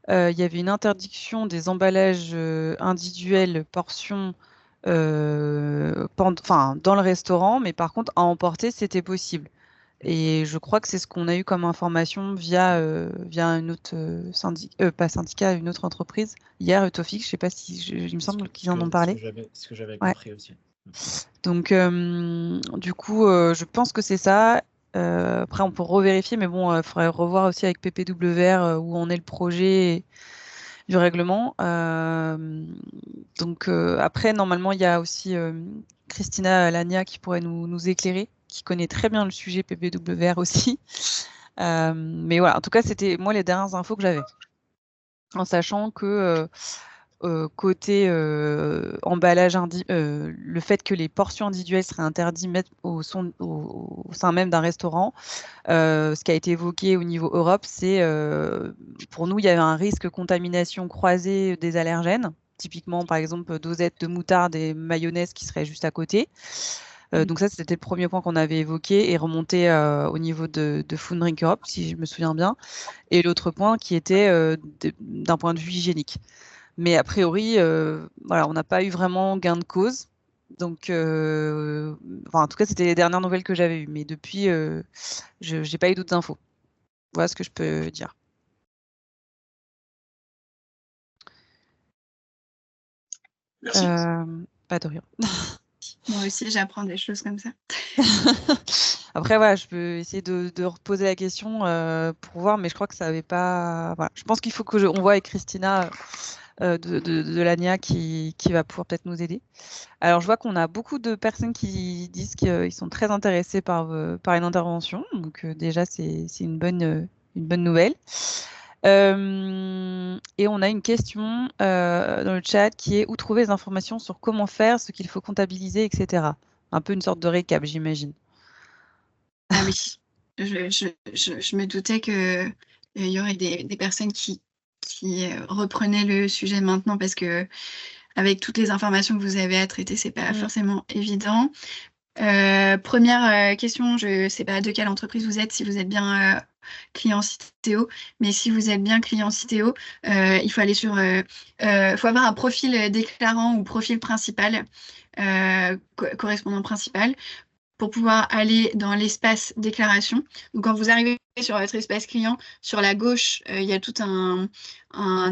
il y avait une interdiction des emballages individuels portions dans le restaurant, mais par contre, à emporter, c'était possible. Et je crois que c'est ce qu'on a eu comme information via une autre pas syndicat, une autre entreprise. Hier, Tofik, je ne sais pas si il me semble qu'ils en ont parlé.
Ce que j'avais compris aussi.
Donc, du coup, je pense que c'est ça. Après, on peut revérifier, mais bon, il faudrait revoir aussi avec PPWR où en est le projet du règlement. Donc, après, normalement, il y a aussi Christina Lania qui pourrait nous éclairer, qui connaît très bien le sujet PPWR aussi. Mais voilà, en tout cas, c'était moi les dernières infos que j'avais. En sachant que côté emballage, le fait que les portions individuelles seraient interdites au sein même d'un restaurant, ce qui a été évoqué au niveau Europe, c'est pour nous, il y avait un risque de contamination croisée des allergènes, typiquement par exemple dosettes de moutarde et mayonnaise qui seraient juste à côté. Donc ça, c'était le premier point qu'on avait évoqué et remonté au niveau de Food Drink Europe, si je me souviens bien. Et l'autre point qui était d'un point de vue hygiénique. Mais a priori, voilà, on n'a pas eu vraiment gain de cause. Donc, en tout cas, c'était les dernières nouvelles que j'avais eues. Mais depuis, je n'ai pas eu d'autres infos. Voilà ce que je peux dire.
Merci.
Pas de rien.
Moi aussi, j'apprends des choses comme ça.
Après, voilà, je peux essayer de reposer la question pour voir, mais je crois que ça n'avait pas. Voilà. Je pense qu'il faut que on voit avec Christina de l'ANIA qui va pouvoir peut-être nous aider. Alors, je vois qu'on a beaucoup de personnes qui disent qu'ils sont très intéressés par une intervention. Donc, déjà, c'est une bonne nouvelle. Et on a une question dans le chat qui est où trouver les informations sur comment faire, ce qu'il faut comptabiliser, etc. Un peu une sorte de récap, j'imagine.
Ah oui, je me doutais qu'il y aurait des personnes qui reprenaient le sujet maintenant parce que avec toutes les informations que vous avez à traiter, c'est pas forcément évident. Première question, je ne sais pas de quelle entreprise vous êtes, si vous êtes bien client Citeo, mais si vous êtes bien client Citeo, il faut aller faut avoir un profil déclarant ou profil principal, correspondant principal, pour pouvoir aller dans l'espace déclaration. Donc, quand vous arrivez sur votre espace client, sur la gauche, il y a tout un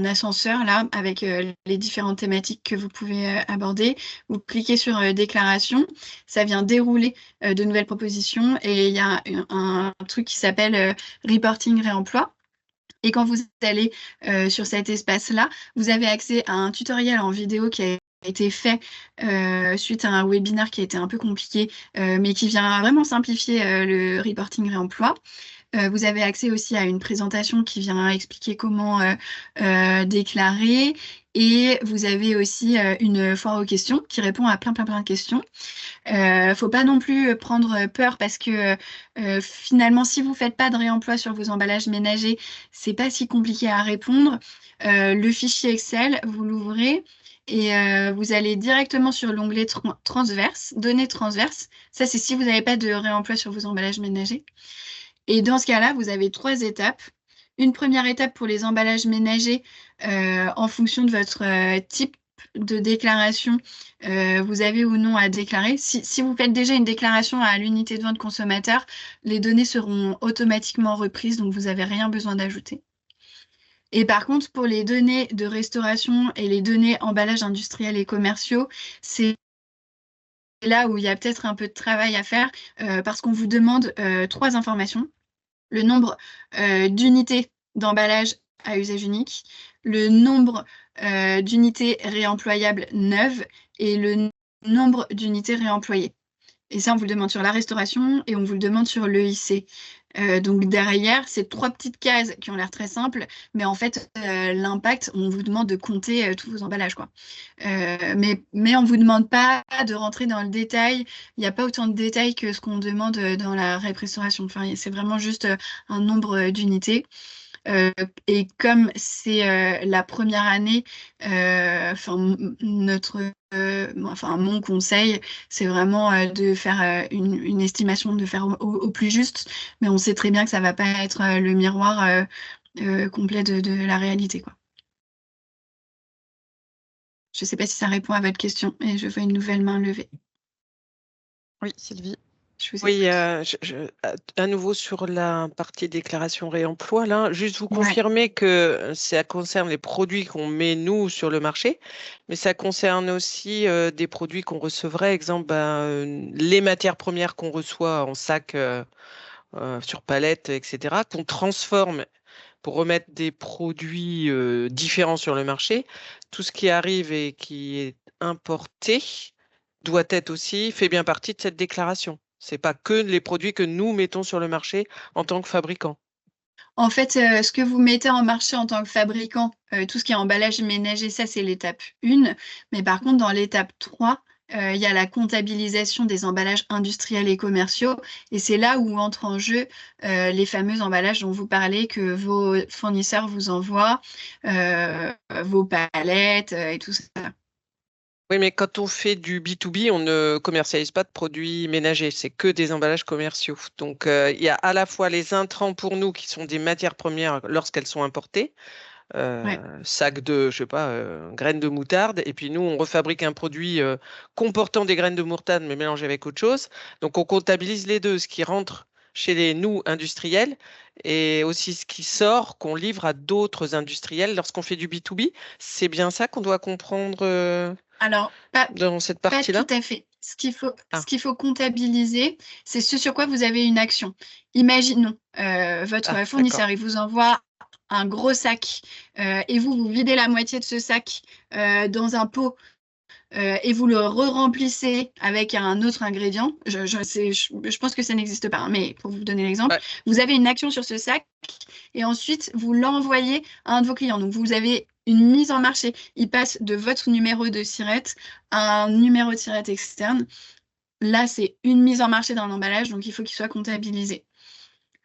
ascenseur là avec les différentes thématiques que vous pouvez aborder. Vous cliquez sur déclaration, ça vient dérouler de nouvelles propositions et il y a un truc qui s'appelle reporting réemploi. Et quand vous allez sur cet espace-là, vous avez accès à un tutoriel en vidéo qui a été fait suite à un webinaire qui a été un peu compliqué, mais qui vient vraiment simplifier le reporting réemploi. Vous avez accès aussi à une présentation qui vient expliquer comment déclarer. Et vous avez aussi une foire aux questions qui répond à plein de questions. Faut pas non plus prendre peur parce que finalement, si vous faites pas de réemploi sur vos emballages ménagers, c'est pas si compliqué à répondre. Le fichier Excel, vous l'ouvrez et vous allez directement sur l'onglet transverse, données transverses. Ça, c'est si vous n'avez pas de réemploi sur vos emballages ménagers. Et dans ce cas-là, vous avez 3 étapes. Une première étape pour les emballages ménagers, en fonction de votre type de déclaration, vous avez ou non à déclarer. Si vous faites déjà une déclaration à l'unité de vente consommateur, les données seront automatiquement reprises, donc vous n'avez rien besoin d'ajouter. Et par contre, pour les données de restauration et les données emballages industriels et commerciaux, c'est là où il y a peut-être un peu de travail à faire, parce qu'on vous demande 3 informations. Le nombre d'unités d'emballage à usage unique, le nombre d'unités réemployables neuves et le nombre d'unités réemployées. Et ça, on vous le demande sur la restauration et on vous le demande sur l'EIC. Donc derrière, c'est 3 petites cases qui ont l'air très simples, mais en fait, l'impact, on vous demande de compter tous vos emballages, quoi. Mais on ne vous demande pas de rentrer dans le détail. Il n'y a pas autant de détails que ce qu'on demande dans la REP restauration. Enfin, c'est vraiment juste un nombre d'unités. Et comme c'est la première année, mon conseil, c'est vraiment de faire une estimation, de faire au plus juste, mais on sait très bien que ça ne va pas être le miroir complet de la réalité, quoi. Je ne sais pas si ça répond à votre question, et je vois une nouvelle main levée.
Oui, Sylvie.
Oui, à nouveau sur la partie déclaration réemploi, là, juste vous confirmer que ça concerne les produits qu'on met nous sur le marché, mais ça concerne aussi des produits qu'on recevrait, exemple les matières premières qu'on reçoit en sac sur palette, etc., qu'on transforme pour remettre des produits différents sur le marché. Tout ce qui arrive et qui est importé doit être aussi fait bien partie de cette déclaration. C'est pas que les produits que nous mettons sur le marché en tant que fabricant.
En fait, ce que vous mettez en marché en tant que fabricant, tout ce qui est emballage ménager, ça c'est l'étape 1. Mais par contre, dans l'étape 3, il y a la comptabilisation des emballages industriels et commerciaux. Et c'est là où entrent en jeu les fameux emballages dont vous parlez, que vos fournisseurs vous envoient, vos palettes et tout ça.
Oui, mais quand on fait du B2B, on ne commercialise pas de produits ménagers, c'est que des emballages commerciaux. Donc, il y a à la fois les intrants pour nous qui sont des matières premières lorsqu'elles sont importées, sac de, je sais pas, graines de moutarde, et puis nous, on refabrique un produit comportant des graines de moutarde, mais mélangé avec autre chose. Donc, on comptabilise les deux, ce qui rentre chez nous industriels et aussi ce qui sort, qu'on livre à d'autres industriels lorsqu'on fait du B2B. C'est bien ça qu'on doit comprendre
Alors,
dans cette
pas
partie-là?
tout à fait. Ce qu'il faut comptabiliser, c'est ce sur quoi vous avez une action. Imaginons, votre fournisseur, il vous envoie un gros sac et vous videz la moitié de ce sac dans un pot et vous le re-remplissez avec un autre ingrédient. Je pense que ça n'existe pas, hein, mais pour vous donner l'exemple, vous avez une action sur ce sac et ensuite vous l'envoyez à un de vos clients. Donc vous avez une mise en marché. Il passe de votre numéro de SIRET à un numéro de SIRET externe. Là, c'est une mise en marché d'un emballage, donc il faut qu'il soit comptabilisé.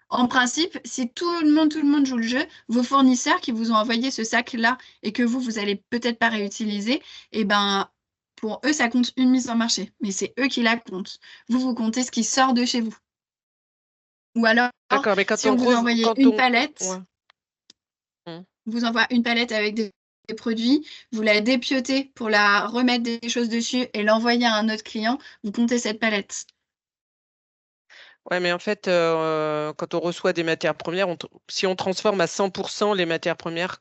En principe, si tout le monde joue le jeu, vos fournisseurs qui vous ont envoyé ce sac-là et que vous allez peut-être pas réutiliser, eh ben, pour eux, ça compte une mise en marché. Mais c'est eux qui la comptent. Vous comptez ce qui sort de chez vous. Ou alors,
mais quand
si on vous envoie une palette, vous envoie une palette avec des produits, vous la dépiotez pour la remettre des choses dessus et l'envoyer à un autre client, vous comptez cette palette.
Ouais, mais en fait, quand on reçoit des matières premières, si on transforme à 100% les matières premières,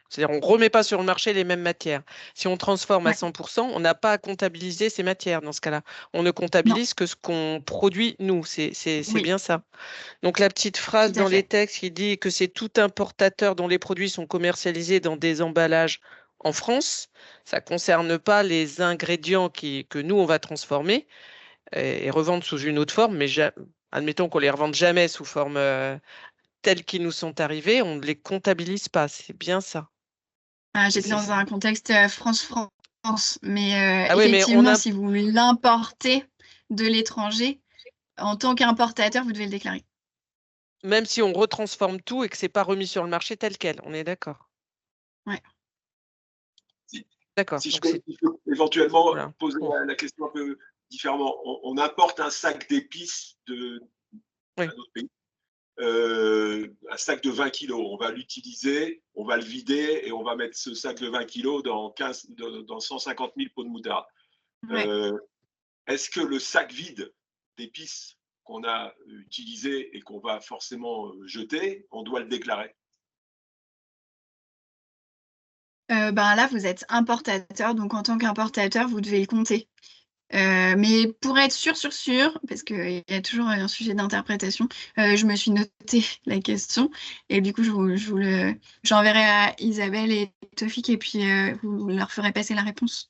c'est-à-dire on ne remet pas sur le marché les mêmes matières. Si on transforme à 100%, on n'a pas à comptabiliser ces matières dans ce cas-là. On ne comptabilise que ce qu'on produit nous. C'est bien ça. Donc la petite phrase dans les textes qui dit que c'est tout importateur dont les produits sont commercialisés dans des emballages en France, ça ne concerne pas les ingrédients que nous, on va transformer et revendre sous une autre forme, mais admettons qu'on les revende jamais sous forme telles qu'ils nous sont arrivées, on ne les comptabilise pas. C'est bien ça.
J'étais dans un contexte France, mais
oui,
effectivement, si vous l'importez de l'étranger, en tant qu'importateur, vous devez le déclarer.
Même si on retransforme tout et que ce n'est pas remis sur le marché tel quel, on est d'accord.
Ouais.
D'accord.
Si je
Donc
peux éventuellement
voilà.
poser la question un peu différemment, on importe un sac d'épices d'un autre pays, un sac de 20 kilos. On va l'utiliser, on va le vider et on va mettre ce sac de 20 kilos dans 150 000 pots de moutarde.
Ouais.
Est-ce que le sac vide d'épices qu'on a utilisé et qu'on va forcément jeter, on doit le déclarer?
Ben là, vous êtes importateur, donc en tant qu'importateur, vous devez le compter. Mais pour être sûr, parce qu'il y a toujours un sujet d'interprétation, je me suis noté la question et du coup, j'enverrai à Isabelle et Tofik et puis vous leur ferez passer la réponse.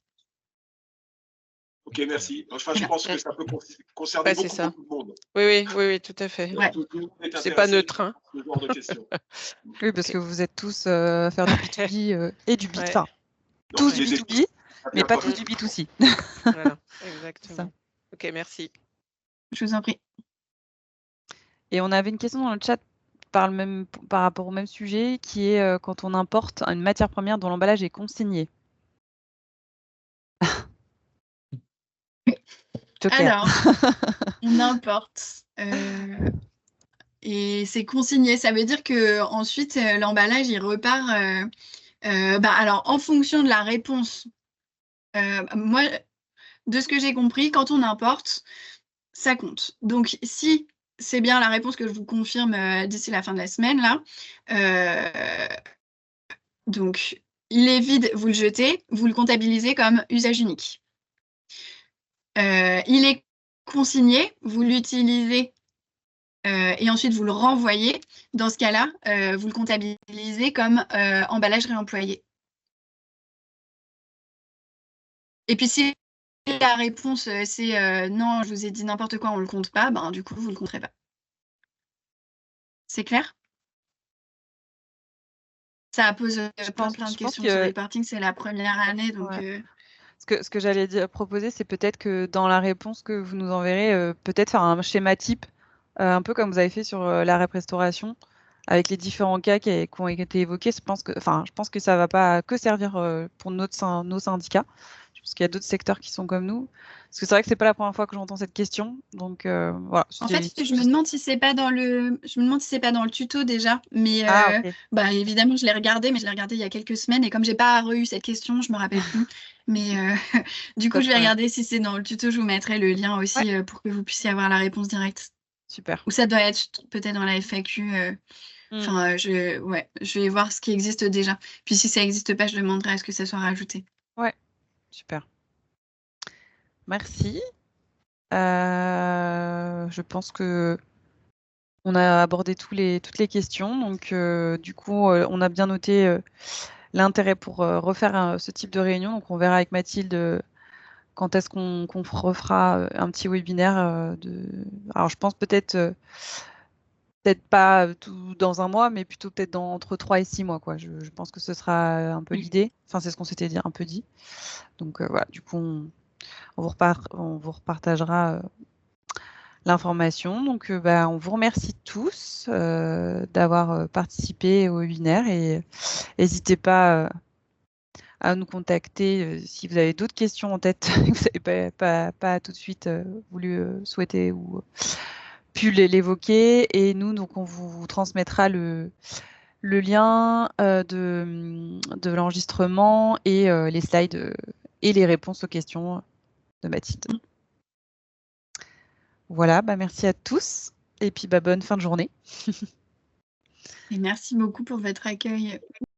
Ok, merci. Enfin, je
Voilà.
pense que ça peut concerner beaucoup de monde.
Oui, tout à fait.
Ouais.
C'est pas neutre. Hein.
Ce genre de questions.
Oui, parce que vous êtes tous à faire du B2B et du B2B. Enfin, tous du B2B, mais pas tous du B2C.
Voilà, exactement. Ok, merci.
Je vous en prie.
Et on avait une question dans le chat par rapport au même sujet, qui est quand on importe une matière première dont l'emballage est consigné.
Alors, on importe et c'est consigné. Ça veut dire que ensuite l'emballage il repart. Alors, en fonction de la réponse, moi, de ce que j'ai compris, quand on importe, ça compte. Donc, si c'est bien la réponse que je vous confirme d'ici la fin de la semaine, là, donc il est vide, vous le jetez, vous le comptabilisez comme usage unique. Il est consigné, vous l'utilisez et ensuite vous le renvoyez. Dans ce cas-là, vous le comptabilisez comme emballage réemployé. Et puis si la réponse c'est non, je vous ai dit n'importe quoi, on ne le compte pas, ben, du coup, vous ne le compterez pas. C'est clair? Ça pose plein de questions sur le reporting, c'est la première année. Donc,
Ce que j'allais proposer, c'est peut-être que dans la réponse que vous nous enverrez, peut-être faire un schéma type, un peu comme vous avez fait sur la REP Restauration, avec les différents cas qui ont été évoqués. Je pense que ça ne va pas que servir pour nos syndicats. Je pense qu'il y a d'autres secteurs qui sont comme nous. Parce que c'est vrai que ce n'est pas la première fois que j'entends cette question. Donc, voilà.
En fait, je me demande si c'est pas dans le tuto déjà. Mais
okay.
Évidemment, je l'ai regardé, mais je l'ai regardé il y a quelques semaines. Et comme j'ai pas eu cette question, je me rappelle plus. Mais du coup, je vais regarder si c'est dans le tuto. Je vous mettrai le lien aussi pour que vous puissiez avoir la réponse directe.
Super.
Ou ça doit être peut-être dans la FAQ. Enfin, je vais voir ce qui existe déjà. Puis si ça n'existe pas, je demanderai à ce que ça soit rajouté.
Ouais, super. Merci. Je pense que on a abordé toutes les questions. Donc, du coup, on a bien noté l'intérêt pour refaire ce type de réunion. Donc, on verra avec Mathilde quand est-ce qu'on refera un petit webinaire. Alors, je pense peut-être pas tout dans un mois, mais plutôt peut-être entre 3 et 6 mois. Quoi. Je pense que ce sera un peu l'idée. Enfin, c'est ce qu'on s'était un peu dit. Donc, voilà, du coup, on vous repartagera l'information. Donc, on vous remercie tous d'avoir participé au webinaire et n'hésitez pas à nous contacter si vous avez d'autres questions en tête que vous n'avez pas tout de suite voulu souhaiter ou pu l'évoquer. Et nous, donc, on vous transmettra le lien de l'enregistrement et les slides et les réponses aux questions de Mathilde. Voilà, merci à tous et puis bonne fin de journée.
Et merci beaucoup pour votre accueil.